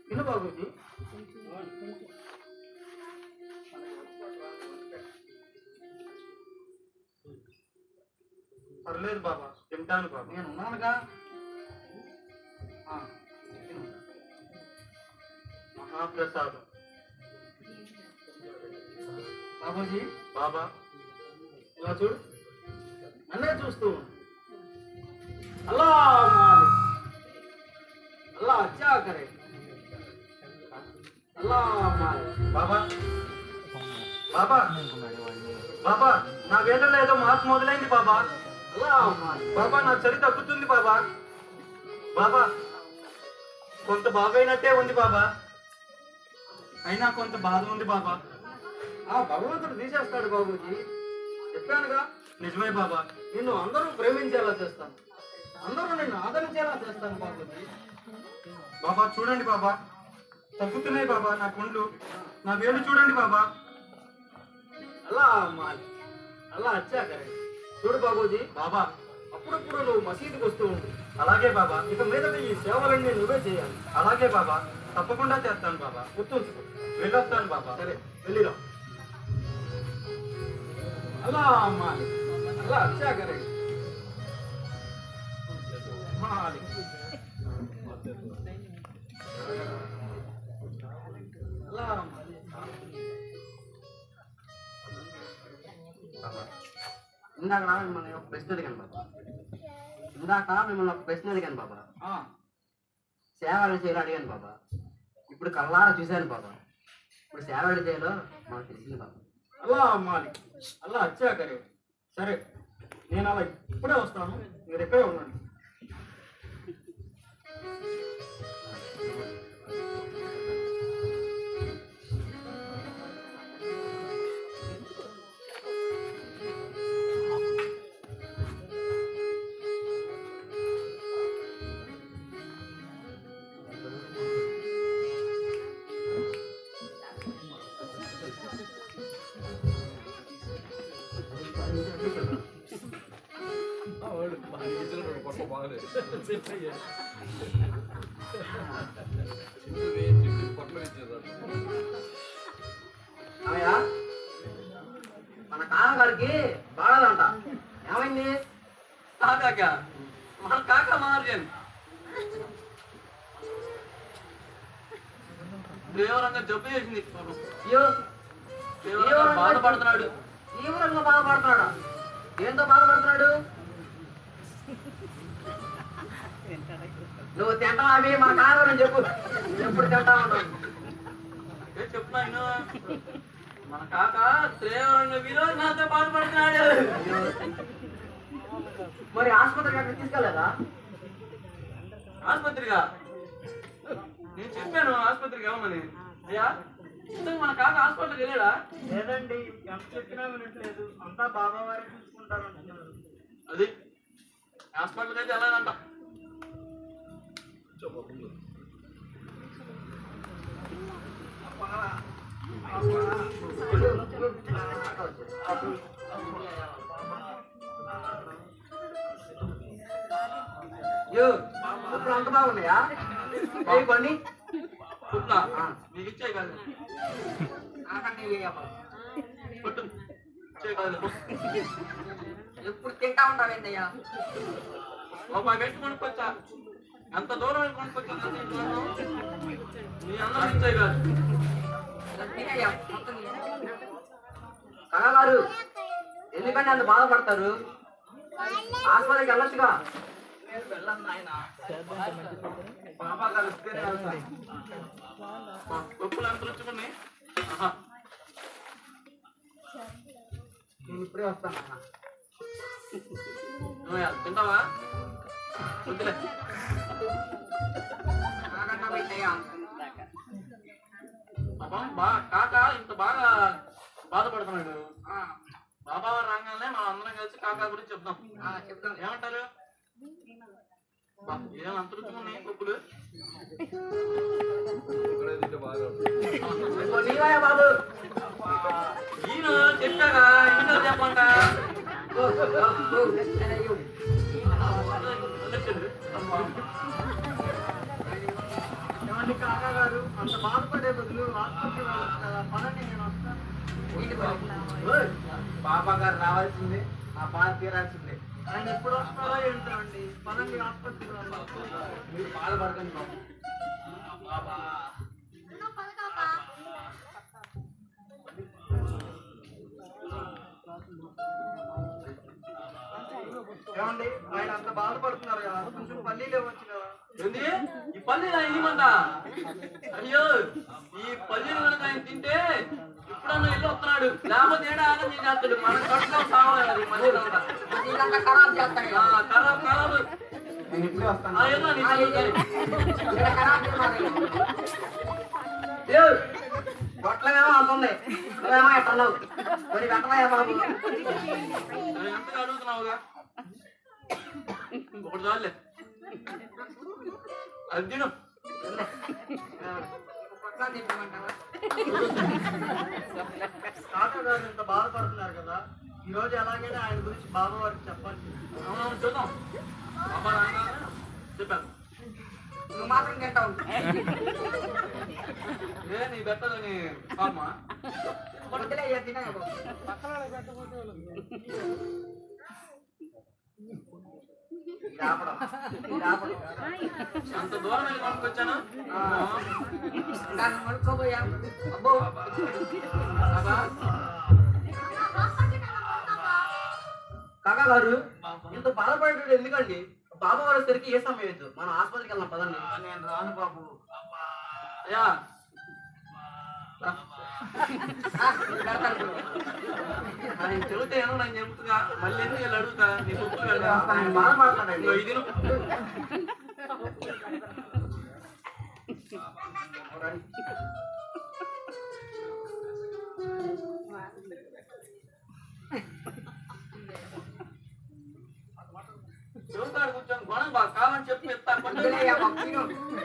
తిను బాబోజీ. పర్లేదు బాబా, తింటాను బాబా. నేను ఉన్నానుగా. తిను. మహాప్రసాదం. బాబోజీ బాబా ఇలా చూడు, నన్నే చూస్తూ ఉండు. అల్లా మాలిక్, అల్లా అచ్చా కరే, అల్లా మాలిక్. బాబా బాబా బాబా నా వేటలో ఏదో మార్పు మొదలైంది బాబా. అల్లా మాలిక్. బాబా నా చలి తగ్గుతుంది బాబా. బాబా కొంత బాగైనట్టే ఉంది బాబా, అయినా కొంత బాధ ఉంది బాబా. ఆ భగవంతుడు తీసేస్తాడు బాబూజీ, చెప్పానుగా. నిజమే బాబా. నిన్ను అందరూ ప్రేమించేలా చేస్తాను, అందరూ నిన్ను ఆదరించేలా చేస్తాను బాబూజీ. బాబా చూడండి బాబా, తగ్గుతున్నాయి బాబా నా కొండ్లు, నా వేలు చూడండి బాబా. అల్లా మాలిక్, అల్లా అచ్చా కరే. చూడు బాబూజీ, బాబా అప్పుడప్పుడు నువ్వు మసీదుకి వస్తూ ఉండు. అలాగే బాబా, ఇక మీదట ఈ సేవలన్నీ నువ్వే చేయాలి. అలాగే బాబా, తప్పకుండా చేస్తాను బాబా. గుర్తుంచుకో. వెళ్ళొస్తాను బాబా. సరే వెళ్ళిరా. అల్లా మాలిక్, అల్లా అచ్చా కరే. మాలిక్, అల్లా మాలిక్. ఇందాక మిమ్మల్ని ఒక ప్రశ్న అడిగాను బాబా. సేవలు చేయాలో అడిగాను బాబా. ఇప్పుడు కళ్ళారా చూశాను బాబా. ఇప్పుడు సేవలు చేయాలో మాకు తెలిసింది బాబా. అల్లా మాలిక్, అల్లా అచ్చా కరే. సరే నేను అలా ఇప్పుడే వస్తాను, మీరు ఎక్కడే ఉండండి. అయ్యా, మన కాకగారికి బాగాలంట. ఏమైంది? కాకా మన కాక మార్గన్ తీవ్రంగా జబ్బు చేసింది. అయ్యో, తీవ్రంగా బాధపడుతున్నాడు. తీవ్రంగా బాధపడుతున్నాడా? ఏంతో బాధపడుతున్నాడు? నువ్వు తింటావా అవి? మన కాకని చెప్పు, ఎప్పుడు తింటా ఉంటావు? చెప్తున్నా ఇను. మన కాక తీవ్రంగా విరోధంతో బాధపడుతున్నాడు. మరి ఆసుపత్రికి అక్కడ తీసుకెళ్ళలేదా? ఆసుపత్రిగా నేను చెప్పాను ఆసుపత్రికి వెళ్ళమని. అయ్యా ఇంతకు మన కాక హాస్పిటల్కి వెళ్ళాడా? లేదండి, ఎంత చెప్పినా వినట్లేదు. అంతా బాబా వారే చూసుకుంటారు అంటున్నారు. అది హాస్పిటల్కి అయితే వెళ్ళాలంట. అయ్యో, ఇప్పుడు అంత బాగున్నాయా? కొన్ని పుట్నా నీకు ఇచ్చే కాదు పుట్టు ఇచ్చే కాదు. ఎప్పుడు తింటా ఉంటావేంటయ్యా? రూపాయి పెట్టి కొనుక్కొచ్చా. ఎంత దూరం కొనుక్కొచ్చా నీ అందరూ ఇచ్చే కాదు. తినయ్యా, మొత్తం తిను. కళగారు ఎందుకంటే అంత బాధపడతారు? ఆసుపత్రికి వెళ్ళొచ్చుగా. వెళ్ళను నాయన. బాబా గారు వస్తేనే వెళ్తా. గొప్పలు ఎంత రుచుకున్నాయి. నేను ఇప్పుడే వస్తాను అన్న. నువ్వు తింటావా? వద్దులే. నాకన్నా పెట్టయ్యా. పాపం కాక ఇంత బాగా బాధపడుతున్నాడు. ఆ, బాబా వారు రాగానే మనం అందరం కలిసి కాకా గురించి చెప్దాం. చెప్తాను. ఏమంటారు? ఏం అంత రుచిగా ఉన్నాయి కొబ్బులు. ఇంకో నీవయ్యా బాబు. ఈయన చెప్పాగా ఎన్నిసార్లు చెప్పంట. ఏమండి కాకా గారు, అంత బాధపడే బదులు ఆసుపత్రి వెళ్ళొచ్చు కదా, పదండి నేను వస్తాను. ఓయ్, బాబా గారు రావాల్సిందే, నా బాధ తీరాల్సిందే. ఆయన ఎప్పుడు వస్తారో ఏంటో అండి, పదండి ఆసుపత్రికి వెళ్దాం. మీరు బాధపడకండి బాబు. బాబా ఏమండి, ఆయన అంత బాధపడుతున్నారు కదా, కొంచెం పల్లీలు ఇవ్వచ్చు కదా. ఏంది ఈ పల్లీలు ఆయన ఇవ్వమంట? అయ్యో ఈ పల్లీలు కనుక ఆయన తింటే ఇప్పుడన్నా ఇల్లు వస్తున్నాడు, లేకపోతే ఏడా ఆనందం చేస్తాడు. మన కట్టులో సావాలి అది పల్లీలు అంట. అది ఇదంతా ఖరాబ్ చేస్తాడు. ఖరాబ్ ఖరాబ్. నేను ఇప్పుడే వస్తాను. ఏదో నీ పల్లీలు ఇక్కడ ఖరాబ్ చేస్తున్నారు. గొట్లమేమో అంటుంది, నువ్వేమో ఎట్టన్నావు. కొన్ని వెంటనయ్యా బాబు. ఎంతగా అడుగుతున్నావుగా? ఒకటి చాలే, అది తిను. కొట్లా తింటామంటావా? కాకా గారు ఇంత బాధపడుతున్నారు కదా, ఈ రోజు ఎలాగైనా ఆయన గురించి బాబా వారికి చెప్పాలి. అవునవును చూద్దాం. బాబా రాగానే చెప్పాను. నువ్వు మాత్రం తింటావు. ఏ నీ పెట్టదని పాపమా? వద్దులే, ఇక తినయ్యా బాబు. అంత దూరం వెళ్ళి కొనుక్కొచ్చాను. దాన్ని కొనుక్కోబోయా. అబ్బో బాబా కాకా గారు, ఇంత బాధపడేటప్పుడు ఎందుకండి? బాబా వారి సరికి ఏ సమయం లేదు, మనం ఆసుపత్రికి వెళ్దాం పదండి. నేను రాను బాబు. అయ్యా ఆయన చెబితే ఏమో నేను చెబుతుగా, మళ్ళీ ఎందుకు వీళ్ళు అడుగుతా నీ బుక్కులు వెళ్ళా. ఆయన బాధపడుతున్నాడు. ఇది చెబుతాడు కూర్చొని గొడవ బాగా కావాలని చెప్పి చెప్తాను. వద్దులే, ఇక బాబు తిను.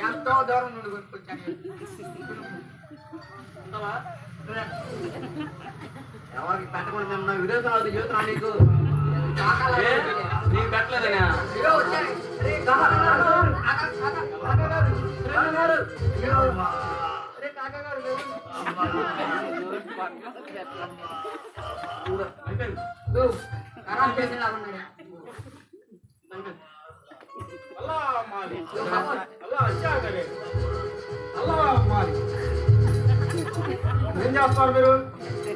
ఎంతో దూరం నుండి కొనుక్కొచ్చాను. ఉంటావా? ఎవరికి పెట్టకుండా మేము విదేశాలు చూస్తున్నాం నీకు. ఏ నీకు పెట్టలేదనా? ఇదిగో వచ్చాను. అరే కాకా గారు, కాకా, కాకా. కాకా గారు, కాకా గారు. అరే కాకా గారు లేరు. అయిపోయింది. నువ్వు ఖరాబ్ చేసేలాగా ఉన్నాయా? అయిపోయింది. అల్లా మాలి నువ్వు బాబు, అల్లా అచ్చా కరే అల్లా మాలి. ఏం చేస్తారు మీరు?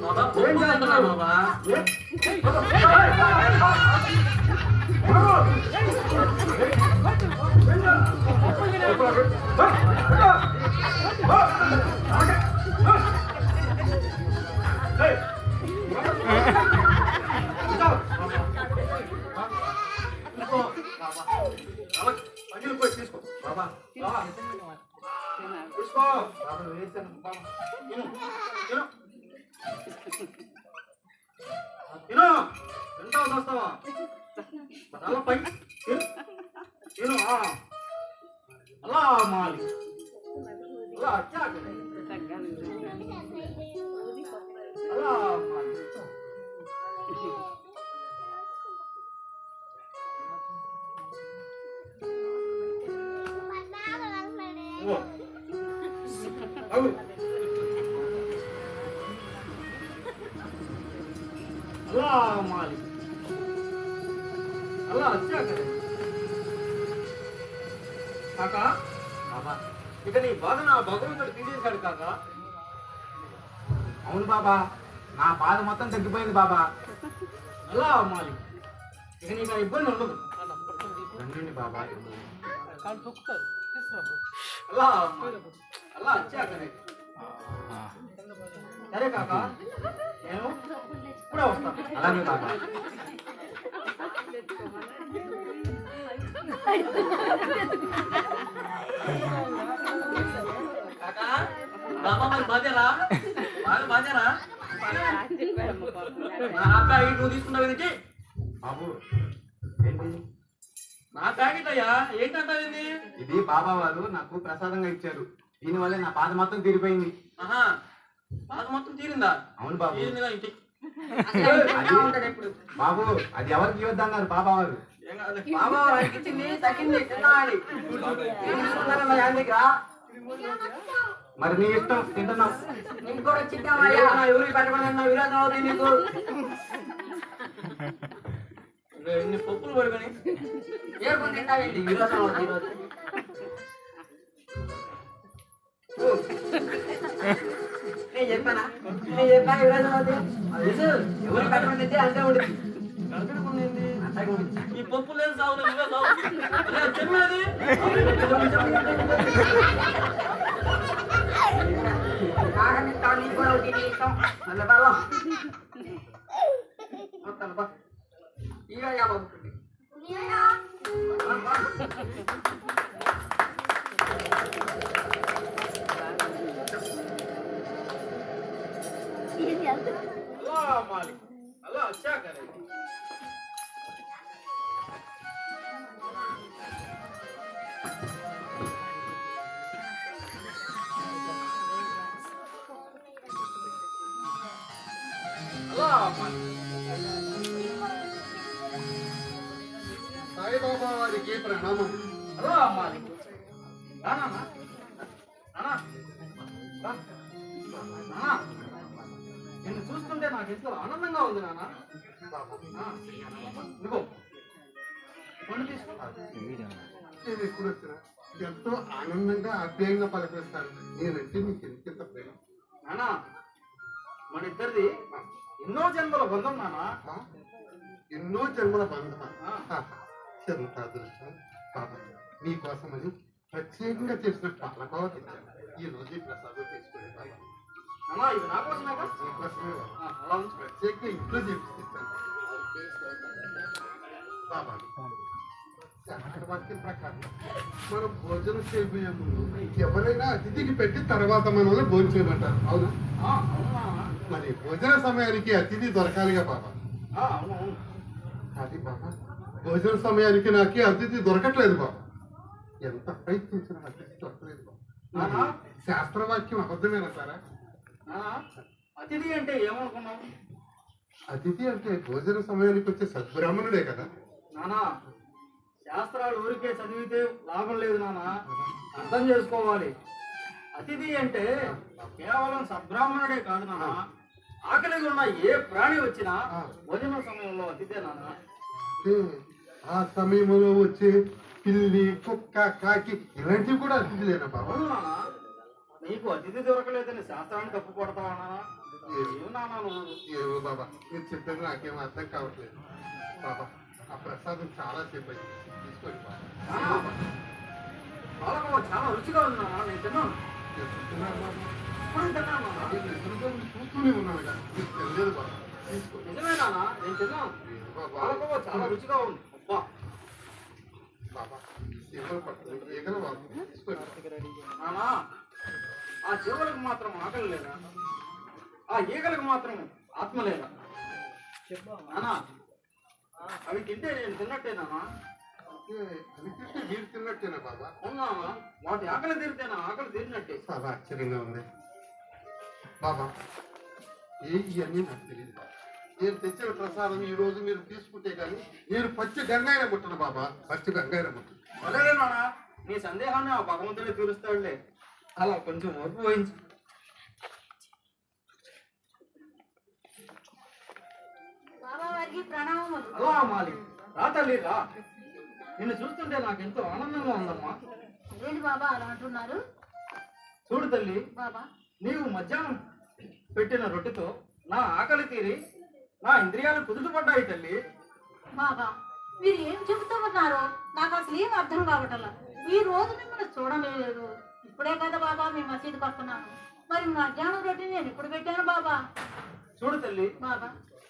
బాబా ఏం చేస్తున్నారు బాబా? పన్నీరు పోయి తీసుకో బాబా. బాబా తీసుకో బాబా. వేసాను బాబా. తిను తిను తిను. తింటావు వస్తావా? అలా పై తిను తిను. అలా మాలి అలా అచ్చా కరే అలా మాలి. ఓ అవు అలా మాలి అలా అచ్చా కరే. కాకా బాబా, ఇక నీ బాధ నా భగవంతుడు తీసేశాడు కాకా. అవును బాబా, నా బాధ మొత్తం తగ్గిపోయింది బాబా. అలా మాలి ఇక నీకు ఆ ఇబ్బంది ఉండదు. రండి బాబా. అలా మాలి అలా అచ్చా కరే. సరే కాకా, నేను ఇప్పుడే వస్తాను. అలాగే బాబా. కాకా బాబా మరి బాధ్యరా బాగా బాధ్యరా నా ప్యాకెట్ నువ్వు తీసుకున్నావు ఏంటి బాబు నా ప్యాకెట్ అయ్యా ఏంటంటావేంది ఇది బాబా వారు నాకు ప్రసాదంగా ఇచ్చారు దీనివల్ల నా బాధ మొత్తం తీరిపోయింది. ఆహా బాధ మొత్తం తీరిందా అవును బాబు. తీరిందిగా ఇంటి అలా ఉంటాడు ఎప్పుడు. బాబు అది ఎవరికి ఇవ్వద్దన్నారు బాబా వారు. ఏం కాదు బాబా వాడికి ఇచ్చింది తగ్గింది తిన్నా అని మరి నీ ఇష్టం తింటున్నాం. నీకు కూడా చిక్కామయ్యా. ఎవరికి పెట్టకుండా విరోధం అవుతుంది నీకు ఎన్ని పప్పులు పడుకొని ఏడుకొని తింటావేంటి? విరోధం అవుతుంది ఈరోజు నేను చెప్పానా విరోధం అవుతుంది. ఎవరికి పెట్టమంటే అంతే ఉంటుంది. కలకడకుంది ఈ పప్పు లేదు సాగు నువ్వే సాగు చెప్పేది కాకని తాను నీకు కూడా ఒకటి ఇష్టం. నల్ల బలం. ఇక బాబు అలా మాలిక్ అలా అచ్చా కరే అలా మాలిక్ సాయిబాబా వారికి ప్రణామం. అలా మాలిక్ నానా నానా నానా నిన్ను చూస్తుంటే నాకు ఎంతో ఆనందంగా ఉంది నానా. ఇదిగో పండు తీసుకో. నేను ఎప్పుడు వచ్చినా ఎంతో ఆనందంగా ఆప్యాయంగా పలకరిస్తాను. నేనంటే మీకు ఎంత ప్రేమ. నానా మన ఇద్దరిది ఎన్నో జన్మల బంధం నానా. ఎన్నో జన్మల బంధమా? ఎంత అదృష్టం బాబా. మీకోసమని ప్రత్యేకంగా చేసిన పాలకోవ తెచ్చాను. ఈ రోజు ఈ ప్రసాదం తీసుకునే బాబా. నానా ఇది నా కోసమేగా. మీకోసమే బాబా. అలా ఉంచు. ప్రత్యేకంగా ఇంట్లో చేపిస్తాను బాబా. శాస్త్ర వాక్యం ప్రకారం మనం భోజనం చేయబోయే ముందు ఎవరైనా అతిథికి పెట్టి తర్వాత మనల్ని భోజనం చేయమంటారు. అవునా? అవును నానా. మరి భోజన సమయానికి అతిథి దొరకాలిగా బాబా. అవును అవును. అది బాబా భోజన సమయానికి నాకు అతిథి దొరకట్లేదు బాబా. ఎంత ప్రయత్నించినా అతిథి దొరకలేదు బాబా. నానా శాస్త్రవాక్యం అబద్ధమేనా సారా? నానా అతిథి అంటే ఏమనుకున్నావు? అతిథి అంటే భోజన సమయానికి వచ్చే సద్బ్రాహ్మణుడే కదా. నానా శాస్త్రాలు ఊరికే చదివితే లాభం లేదు నానా. అర్థం చేసుకోవాలి. అతిథి అంటే కేవలం సద్బ్రాహ్మణుడే కాదు నానా. ఆకలిగా ఉన్న ఏ ప్రాణి వచ్చినా భోజన సమయంలో అతిథే నానా. అంటే ఆ సమయంలో వచ్చే పిల్లి కుక్క కాకి ఇలాంటివి కూడా అతిథి లేనా బాబా? అవును నానా. నీకు అతిథి దొరకలేదని శాస్త్రాన్ని తప్పు పడతావా నానా? ఏం నానా నువ్వు? ఏమో బాబా మీరు చెప్పేది నాకేం అర్థం కావట్లేదు బాబా. ఆ ప్రసాదం చాలా సేపు అయింది తీసుకోండి బాబా. నానా, పాలకోవ చాలా రుచిగా ఉంది నానా. నేను తిన్నాను. చెప్తున్నారు బాబా. ఇప్పుడు తిన్నాను నానా. నేను ఎదురుగా చూస్తూనే ఉన్నాను కదా. మీకు తెలియదు బాబా. తీసుకోండి. నిజమే నానా, నేను తిన్నాను. ఏమో బాబా. పాలకోవ చాలా రుచిగా ఉంది. అబ్బా బాబా సేవలు పట్టుకుని ఏగల బాబు తీసుకోండి. నానా, ఆ జీవులకు మాత్రం ఆకలి లేదా? ఆ ఈగలకు మాత్రం ఆత్మ లేదా? నానా అవి తింటే నేను తిన్నట్టే నానా. అంటే అవి తింటే మీరు తిన్నట్టేనా బాబా? అవునా? వాటి ఆకలి తీరితే నా ఆకలి తీరినట్టే. చాలా ఆశ్చర్యంగా ఉంది బాబా. ఇవన్నీ నాకు తెలియదు బాబా. నేను తెచ్చిన ప్రసాదం ఈ రోజు మీరు తీసుకుంటే కానీ నేను పచ్చి గంగాయన ముట్టను బాబా. పచ్చి గంగాయన ముట్టను. సరేలే నానా, నీ సందేహాన్ని ఆ భగవంతుడే తీరుస్తాడులే. అలా కొంచెం ఓర్పు వహించు. బాబా వారికి ప్రణామములు. అలా మాలి రా తల్లి రా. నిన్ను చూస్తుంటే నాకు ఎంతో ఆనందంగా ఉందమ్మా. ఏంటి బాబా అలా అంటున్నారు? చూడు తల్లి, బాబా నీవు మధ్యాహ్నం పెట్టిన రొట్టెతో నా ఆకలి తీరి నా ఇంద్రియాలు కుదుటపడ్డాయి తల్లి. బాబా మీరు ఏం చెబుతూ ఉన్నారో నాకు అసలు ఏం అర్థం కావటంలా. ఈ రోజు మిమ్మల్ని చూడలేదు. ఇప్పుడే కదా బాబా మీ మసీదుకి వస్తున్నాను. మరి మధ్యాహ్నం రొట్టె నేను ఇప్పుడు పెట్టాను బాబా. చూడు తల్లి, బాబా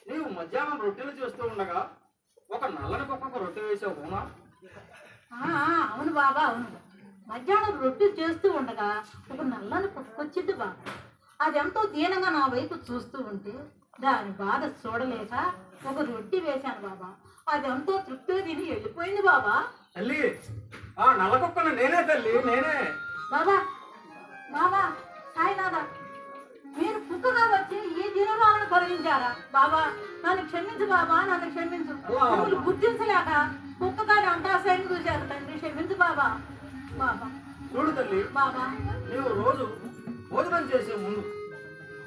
నీవు మధ్యాహ్నం రొట్టెలు చేస్తూ ఉండగా ఒక నల్లని కుక్కకు రొట్టె వేసావు అవునా? అవును బాబా అవును. మధ్యాహ్నం రొట్టె చేస్తూ ఉండగా ఒక నల్లని పుట్టుకొచ్చింది బాబా. అదెంతో దీనంగా నా వైపు చూస్తూ ఉంటే దాని బాధ చూడలేక ఒక రొట్టె వేశాను బాబా. అదెంతో తృప్తిగా తిని వెళ్ళిపోయింది బాబా. తల్లి ఆ నల్లకొక్కను నేనే తల్లి, నేనే. బాబా బాబా సాయినాథ, మీరు కుక్కగా వచ్చి ఈ దినరాలను తొలగించారా బాబా? నన్ను క్షమించు బాబా, నన్ను క్షమించు. మిమ్మల్ని గుర్తించలేక కుక్కగాని అంతాశయంగా చూశారు తండ్రి, క్షమించు బాబా. బాబా చూడు తల్లి, బాబా నీవు రోజు భోజనం చేసే ముందు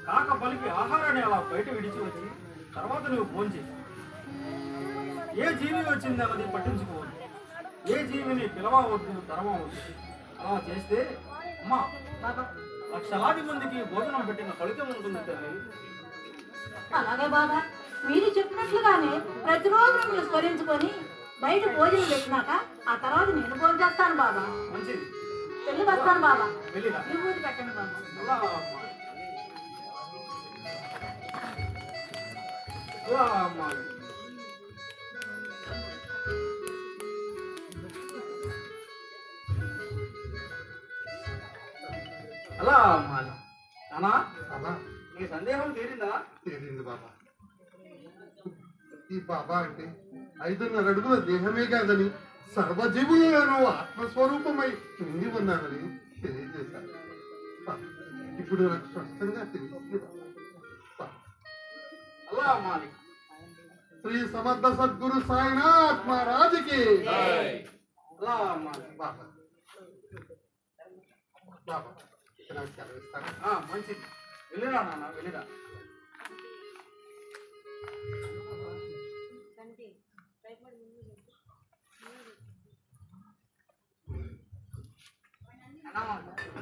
కాక పలికి ఆహారాన్ని అలా బయట విడిచి వచ్చి తర్వాత నువ్వు భోంచేసి ఏ జీవి వచ్చింది అన్నది పట్టించుకోవద్దు, ఏ జీవిని పిలవవద్దు, తరవవద్దు. అలా చేస్తే అమ్మా బాబా లక్షలాది మందికి భోజనం పెట్టిన ఫలితం ఉంటుంది తల్లి. అలాగే బాబా, మీరు చెప్పినట్లుగానే ప్రతిరోజు మిమ్మల్ని స్మరించుకొని బయట భోజనం పెట్టినాక ఆ తర్వాత నేను భోజనం చేస్తాను బాబా. మంచిది, వెళ్ళి వస్తాను బాబా. వెళ్ళిరా. విభూతి పెట్టండి బాబా. అలా అమ్మా. అలా అమ్మా. అలా అమ్మా. నానా బాబా నీ సందేహం తీరిందా? తెలియదు బాబా. ఈ బాబా అంటే 5.5 అడుగుల దేహమే కాదని సర్వజీవులను ఆత్మస్వరూపమై నిండి ఉన్నానని తెలియజేశాను. బాబా, ఇప్పుడు నాకు స్పష్టంగా తెలిసింది బాబా. అలా అమ్మా. శ్రీ సమర్థ సద్గురు సాయినాథ్ మహారాజుకి అలా అమ్మా. బాబా బాబా ఇక నాకు సెలవిస్తాను. మంచిది, వెళ్ళిరా నాన్న, వెళ్ళిరా.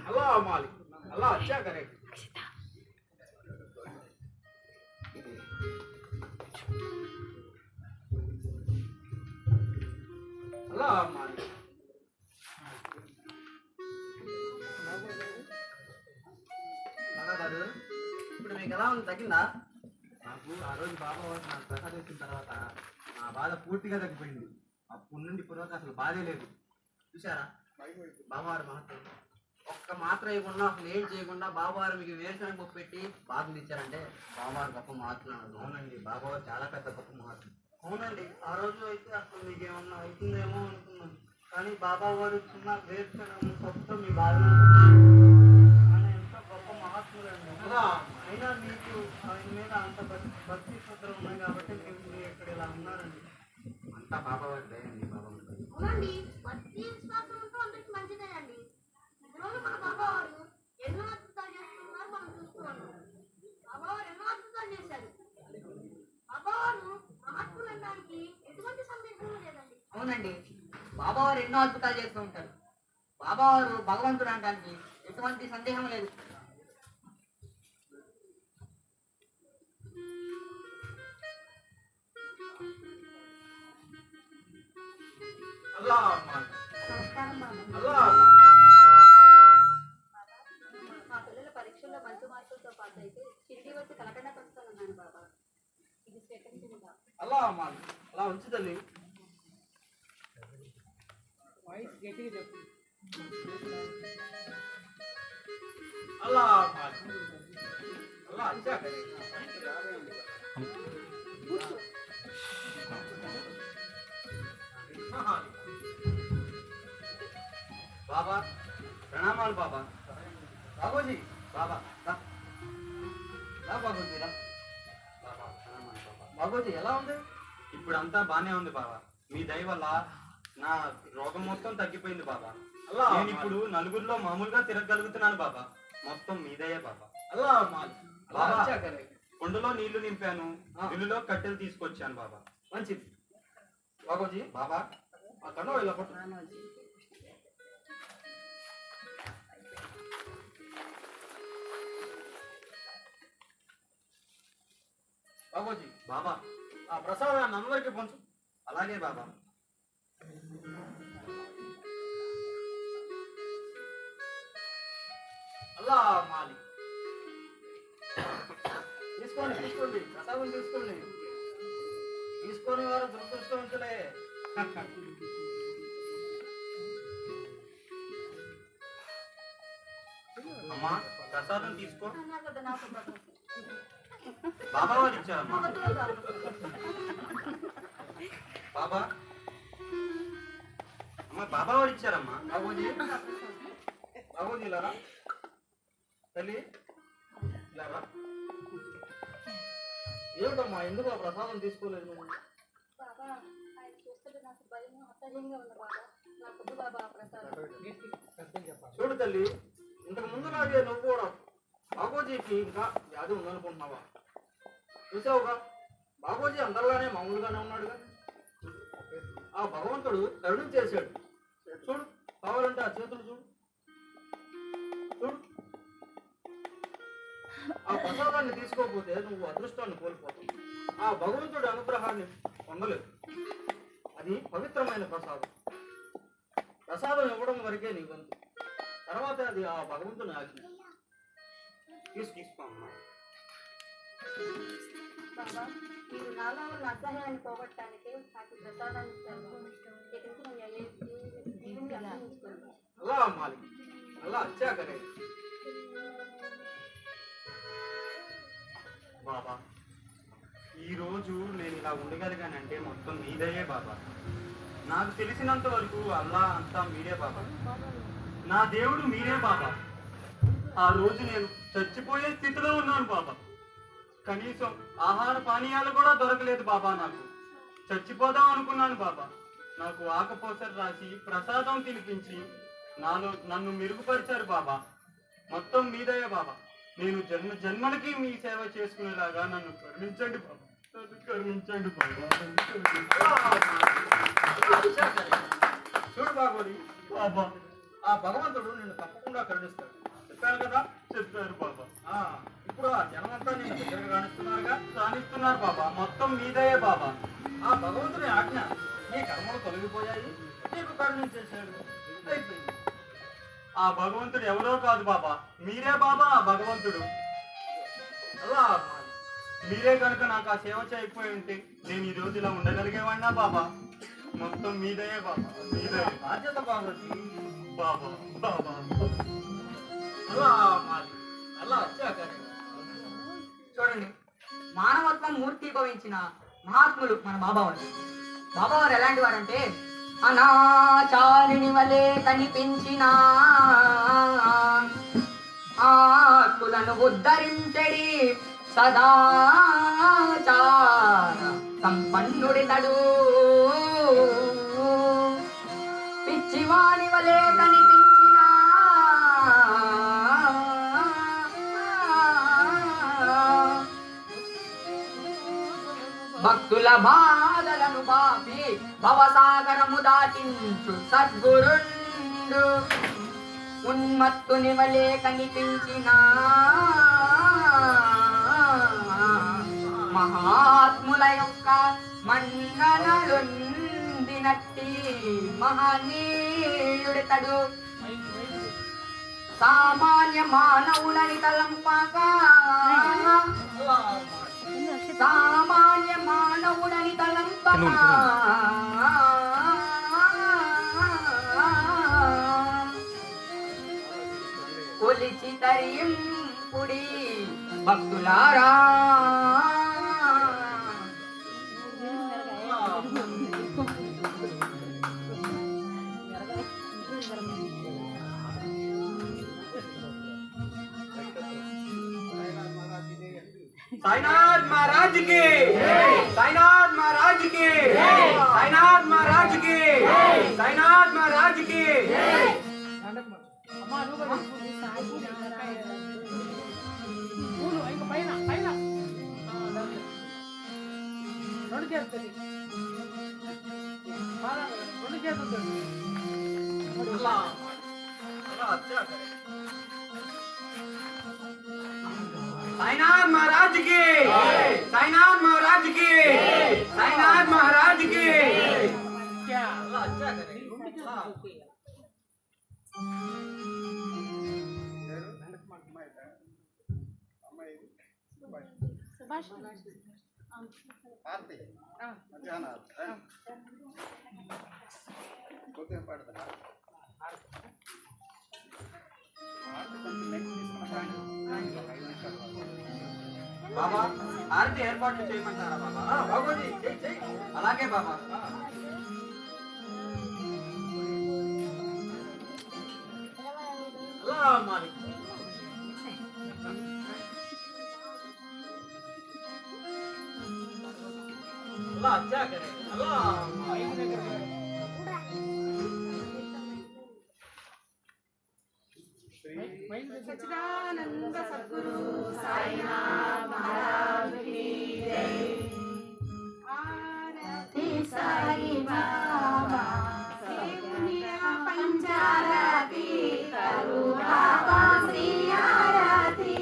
అల్లా మాలి అల్లా అచ్చా కరే. అల్లా మాలి. బాగా ఇప్పుడు మీకు ఎలా ఉంది, తగ్గిందా? నాకు ఆ రోజు బాబా వారు నాకు ప్రసాదం ఇచ్చిన తర్వాత నా బాధ పూర్తిగా తగ్గిపోయింది. అప్పటి నుండి ఇప్పటివరకు అసలు బాధే లేదు. చూసారా బాబావారి మహత్వం? ఒక్క మాత్ర ఇవ్వకుండా అసలు ఏం చేయకుండా బాబావారు మీకు వేరుశనగ పప్పు పెట్టి బాధలు ఇచ్చారంటే బాబావారు గొప్ప మహత్వం అన్నది. అవునండి, బాబా వారు చాలా పెద్ద గొప్ప మహత్వం. అవునండి, ఆ రోజు అయితే అసలు మీకు ఏమన్నా అవుతుందేమో అనుకున్నాను, కానీ బాబా వారు చిన్న వేరుశనగ పప్పుతో మీ బాధలు ఆయన ఎంత గొప్ప మహాత్ములండి. అయినా మీకు ఆయన మీద అంత భక్తి శ్రద్ధలు ఉన్నాయి కాబట్టి మీరు ఇక్కడ ఇలా ఉన్నారండి. అంతా బాబా వారి దయండి. బాబా వారి దయ. అవునండి, భక్తి విశ్వాసం ఉంటూ అందరికి మంచిదేనండి. ఈరోజు మన బాబావారు ఎన్నో అద్భుతాలు చేస్తున్నారు, మనం చూస్తూ ఉన్నాం. బాబావారు ఎన్నో అద్భుతాలు చేశారు. బాబావారు మహాత్ములు అనడానికి ఎటువంటి సందేహం లేదండి. అవునండి, బాబావారు ఎన్నో అద్భుతాలు చేస్తూ ఉంటారు. బాబావారు భగవంతుడు అనడానికి ఎటువంటి సందేహం లేదు. అల్లా మాలి. నమస్కారం బాబా. అల్లా మాలి. మా పిల్లల పరీక్షల్లో మంచి మార్కులతో పాస్ అయితే షిరిడి వచ్చి కలకన్నా పంచుతానన్నాను బాబా. ఇది స్వీకరించింది బాబా. అల్లా మాలి. అలా ఉంచు తల్లి. అల్లా మాలి. అల్లా అచ్చా కరే. బాబా ప్రణామాలు బాబా. బాబోజీ బాబా రా. రా బాబోజీ రా. బాబా ప్రణామాలు బాబా. బాబోజీ ఎలా ఉంది? ఇప్పుడు అంతా బానే ఉంది బాబా. మీ దయ వల్ల నా రోగం మొత్తం తగ్గిపోయింది బాబా. అల్లా నేను ఇప్పుడు నలుగురిలో మామూలుగా తిరగగలుగుతున్నాను బాబా. మొత్తం మీ దయే బాబా. అల్లా మాలి. అల్లా బాబా. అచ్చా కరే. కుండలో నీళ్లు నింపాను, ఇల్లులో కట్టెలు తీసుకొచ్చాను బాబా. మంచిది బాబోజీ. బాబా ఆ కండవ ఇలా పట్టు. బాబోజీ బాబా ఆ ప్రసాదాన్ని అందరికీ పంచు. అలాగే బాబా. అల్లా మాలి. తీసుకోండి తీసుకోండి, ప్రసాదం తీసుకోండి. తీసుకొని వారు దురదృష్టవంతులే. ప్రసాదం తీసుకో. నాకొద్దు, నాకు బాబా. బాబా వారు ఇచ్చారమ్మా. వద్దు బాబా. బాబా అమ్మ, బాబా వారు ఇచ్చారమ్మా. బాబోజీ, బాబోజీ ఇలారా. తల్లి ఇలారా. ఏమిటమ్మా, ఎందుకు ఆ ప్రసాదం తీసుకోలేదు నువ్వు? బాబా, ఆయన చూస్తుంటే నాకు భయం అసహ్యంగా ఉంది బాబా. నాకొద్దు బాబా ఆ ప్రసాదం. చూడు తల్లి, ఇంతకు ముందు నాగే నువ్వు కూడా బాబోజీకి ఇంకా వ్యాధి ఉందనుకుంటున్నావా? చూసావుగా, బాబోజీ అందరిలానే మామూలుగానే ఉన్నాడుగా. ఆ భగవంతుడు కరుణం చేశాడు. చూడు, కావాలంటే ఆ చేతులు చూడు. చూడు, ఆ ప్రసాదాన్ని తీసుకోకపోతే నువ్వు అదృష్టాన్ని కోల్పోతావు. ఆ భగవంతుడి అనుగ్రహాన్ని పొందలేవు. అది పవిత్రమైన ప్రసాదం. ప్రసాదం ఇవ్వడం వరకే నీ వంతు, తర్వాత అది ఆ భగవంతుని ఆజ్ఞ. తీసుకోమ్మా. బాబా, మీరు నాలో ఉన్న అసహ్యాన్ని పోగొట్టడానికి నాకు ప్రసాదాన్ని ఇచ్చారు. ఇక నుంచి నేను దేవుని అర్థించుకోండి. అలా అమ్మాలి, అలా అచ్చాకరే. బాబా, ఈరోజు నేను ఇలా ఉండగలిగానంటే మొత్తం మీదయ్యే బాబా. నాకు తెలిసినంత వరకు అల్లా అంతా మీరే బాబా. నా దేవుడు మీరే బాబా. ఆ రోజు నేను చచ్చిపోయే స్థితిలో ఉన్నాను బాబా. కనీసం ఆహార పానీయాలు కూడా దొరకలేదు బాబా. నాకు చచ్చిపోదాం అనుకున్నాను బాబా. నాకు ఆకపోసలు రాసి ప్రసాదం తినిపించి నన్ను మెరుగుపరిచారు బాబా. మొత్తం మీదయ్యే బాబా. నేను జన్మలకి మీ సేవ చేసుకునేలాగా నన్ను కరుణించండి బాబా. నన్ను కరుణించండి బాబా. చూడు బాబోడి, బాబా, ఆ భగవంతుడు నిన్ను తప్పకుండా కరుణిస్తాడు. చెప్పారు కదా? చెప్పారు బాబా. ఇప్పుడు ఆ జనమంతా నేను దగ్గరగా రాణిస్తున్నారు బాబా. మొత్తం మీదయ్యే బాబా. ఆ భగవంతుని ఆజ్ఞ, నీ కర్మలు తొలగిపోయాయి, నీకు కరుణించేశాడు, అయిపోయింది. ఆ భగవంతుడు ఎవరో కాదు బాబా, మీరే బాబా. ఆ భగవంతుడు అలా మీరే కనుక నాకు ఆ సేవ చేయకపోయి ఉంటే నేను ఈ రోజు ఇలా ఉండగలిగేవాడినా బాబా. మొత్తం మీదయ్యే బాబా, మీదే బాధ్యత బాబా. బాబా బాబా అలా అలా వచ్చాక చూడండి, మానవత్వం మూర్తిభవించిన మహాత్ములు మన బాబావారు. బాబావారు ఎలాంటి వారంటే అనాచారిని వలె కనిపించిన ఆత్ములను ఉద్ధరించడి సదాచార సంపన్నుడితడు. పిచ్చివాణి వలె కనిపించిన భక్తుల బాధలను బాపి భవసాగరము దాటించు సద్గురుండు. ఉన్మత్తుని వలె కనిపించిన మహాత్ముల యొక్క మన్ననలొందినట్టి మహనీయుడితడు. సామాన్య మానవులని తలంపగా సామాన్య మానవుడని తలంపగా కొలిచి తరింపుడి భక్తులారా. साईनाथ महाराज की, साईनाथ महाराज की, साईनाथ महाराज की, साईनाथ महाराज की. साईनाथ महाराज की, साईनाथ महाराज की, साईनाथ महाराज की. क्या अल्लाह अच्छा करे. సుభాష్ పాడుతున్నా బాబా ఆరతి ఏర్పాట్లు చేయమంటారా బాబా? బాగోజీ చెయ్యి చెయ్యి. అలాగే బాబా. అలా మాలి అలా అచ్చా కరే అలా సచ్చిదానంద సద్గురు సాయినాథ్ మహారాజ్ की जय। आरती साई बाबा दुनिया पंचारती करू बाबा श्री आरती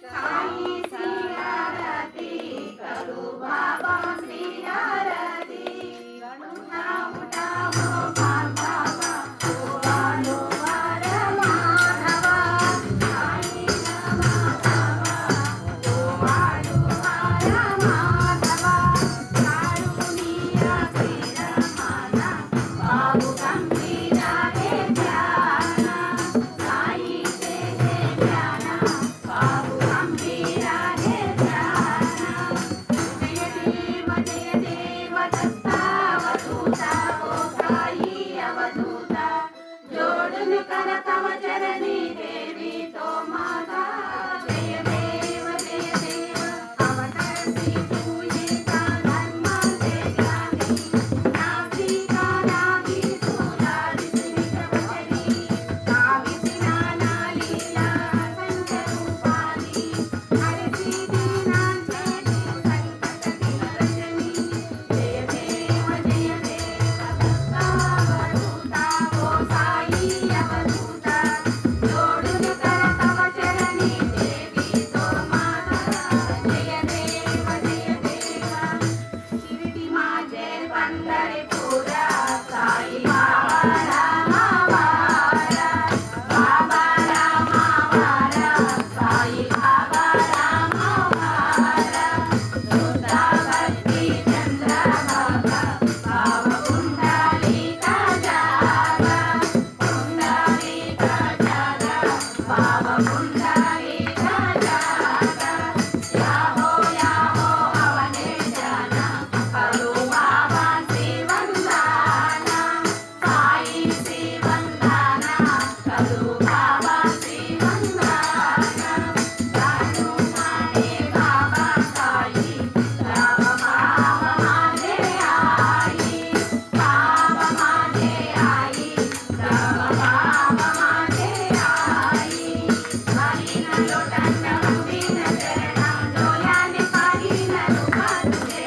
साई श्री आरती करू बाबा श्री आरती उठा उठा हो बाबा वालो वार माधवा साई नमः ओ वालो वार माधवा कारुणिया श्री रमण बाबू गंभीरा रे ध्यान साई से ध्यान बाबू गंभीरा रे ध्यान जय देव दत्तावधूता ओ साई अवधूता जोड़न कर तव चरणी देवी तो माता जय देव अवतरती पूजे का धर्म से ज्ञानी नास्ति का नाभि सूला विस्मितवचनी काविसिना लीला संचरूपाली हरसी दीनांचे संकट विनाशनी जय देव दत्तावधूता ओ साई अवधूता जोड़न कर तव चरणी देवी तो माता जय देव शिरडी माझे पंढरपुरा साई बाबा रामावारा बाबा रामावारा साई बाबा रामावारा सुधा भक्ति चंद्र बाबा भाव पुंडलिका जागा पुंडलिका जागा भाव पुंडलिका जागा याहो याहो అవనే జన కరు బాబా శ్రీవందన సాయి శ్రీవందన కరు బాబా శ్రీవందన జాను మానే బాబా సాయి రామ బాబా మానే ఆయి బాబా మానే ఆయి రామ బాబా మానే ఆయి హరిన లోటన్న వందిన చరణం జోయాని పాడిన రూపాతులే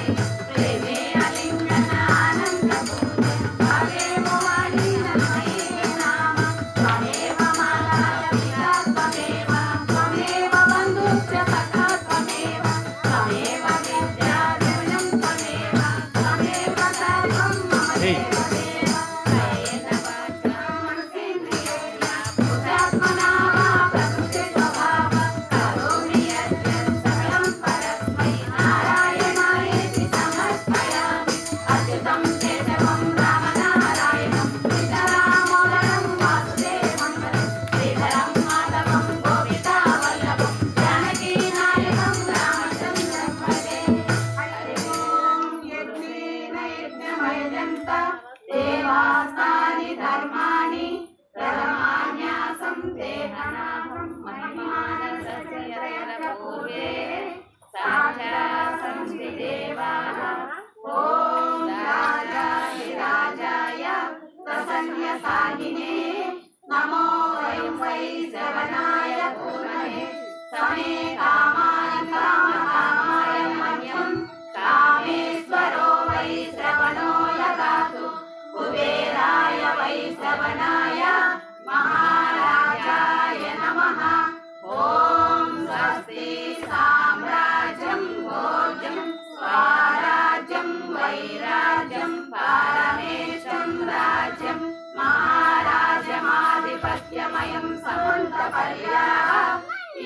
ప్రేమే అలింగన ఆనంద పూజ భవేమ వాడిన మయే నామ త్వమేవ మాలాయ పితాత్వమేవ త్వమేవ బంధుశ్చ సఖాత్వమేవ త్వమేవ విద్యాధనం త్వమేవ త్వమేవ సర్వం మమ దేవ దేవ కయేన వాచా మనసేంద్రియేణ బుద్ధ్యాత్మనా వా ప్రకృతి స్వభావ కరోమి యజ్ఞం సకలం పరస్మై నారాయణాయేతి సమర్పయామి అచ్యుతం కేశవం రామనారాయణం సీతారామోదరం వాసుదేవం శ్రీధరం మాధవం గోపికా వల్లభం జానకీ నాయకం రామచంద్రం భజే హరి ఓం యజ్ఞేన యజ్ఞమయజంత దేవాస్తాని ధర్మాణి ప్రథమాన్యాసం దేహనాహం మహిమానసత్యత్రయత్ర పూర్వే సాక్షాత్ సంస్థిదేవాః ఓం రాజాయ ప్రసన్యసాయినే నమో వయం వై శ్రవణాయ పూర్ణమే సమే కామాయ కామకామాయ మహ్యం కామేశ్వరో వై శ్రవణో యగాతు కుబేరాయ వై శ్రవణాయ మహారాజాయ నమః ఓం స్వస్తి సామ్రాజ్యం భోజ్యం స్వరాజ్యం వైరాజ్యం పారమేశం రాజ్యం మహారాజమాధిపత్యమయం సమంతపర్యా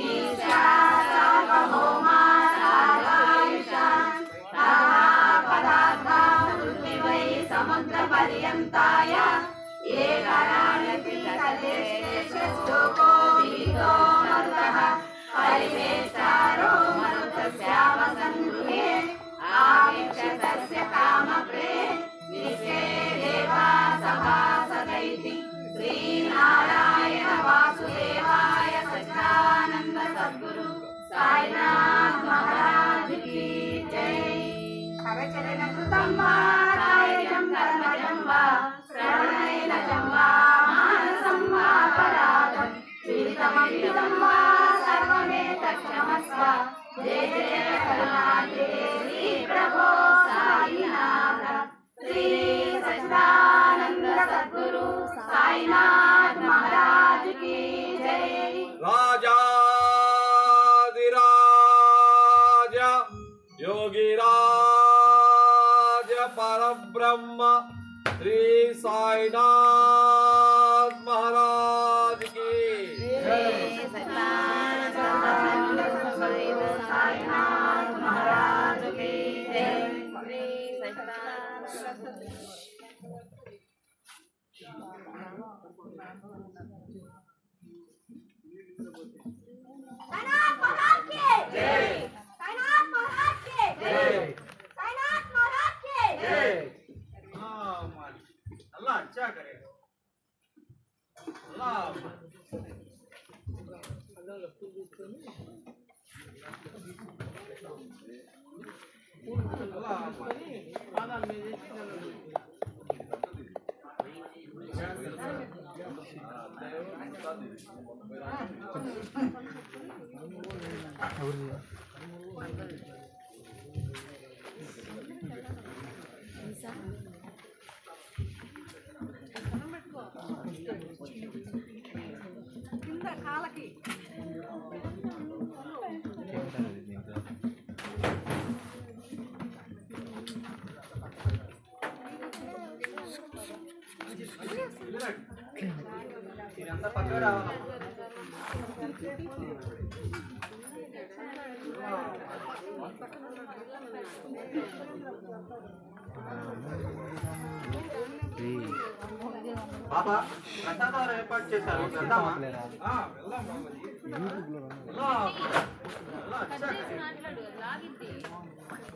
ఈశా సార్వభౌమా సార్వాయుషాన్ పదార్థా పృథ్వీ వై సముద్ర పర్యంతాయ ఏకరాణి శ్లోకో విదో మరుతః పరివేష్టారో మరుతస్య చరణ కృతం వా కాయజం కర్మజం వా శ్రవణేన జం వా మానసం వా పరాధం విదితమవిదితం వా సర్వమేతక్షమస్వ జయ జయ కరుణాదే శ్రీ ప్రభో సాయినాథ శ్రీ సచ్చిదానంద సద్గురు సాయినాథ్ మహారాజ్ की जय राजाधिराज योगिराज परब्रह्म श्री साईनाथ महाराज की साईनाथ महाराज की जय साईनाथ महाराज की जय साईनाथ महाराज की जय साईनाथ महाराज की जय हाँ मालिक अल्लाह अच्छा करे अल्लाह ఇదంతా పక్కకు రావాలి. బాబా ప్రసాదాలు ఏర్పాటు చేశారు వెళ్దామా? వెళ్దాం బాబాజీ అల్లాహ్ అల్లాహ్ अच्छा करे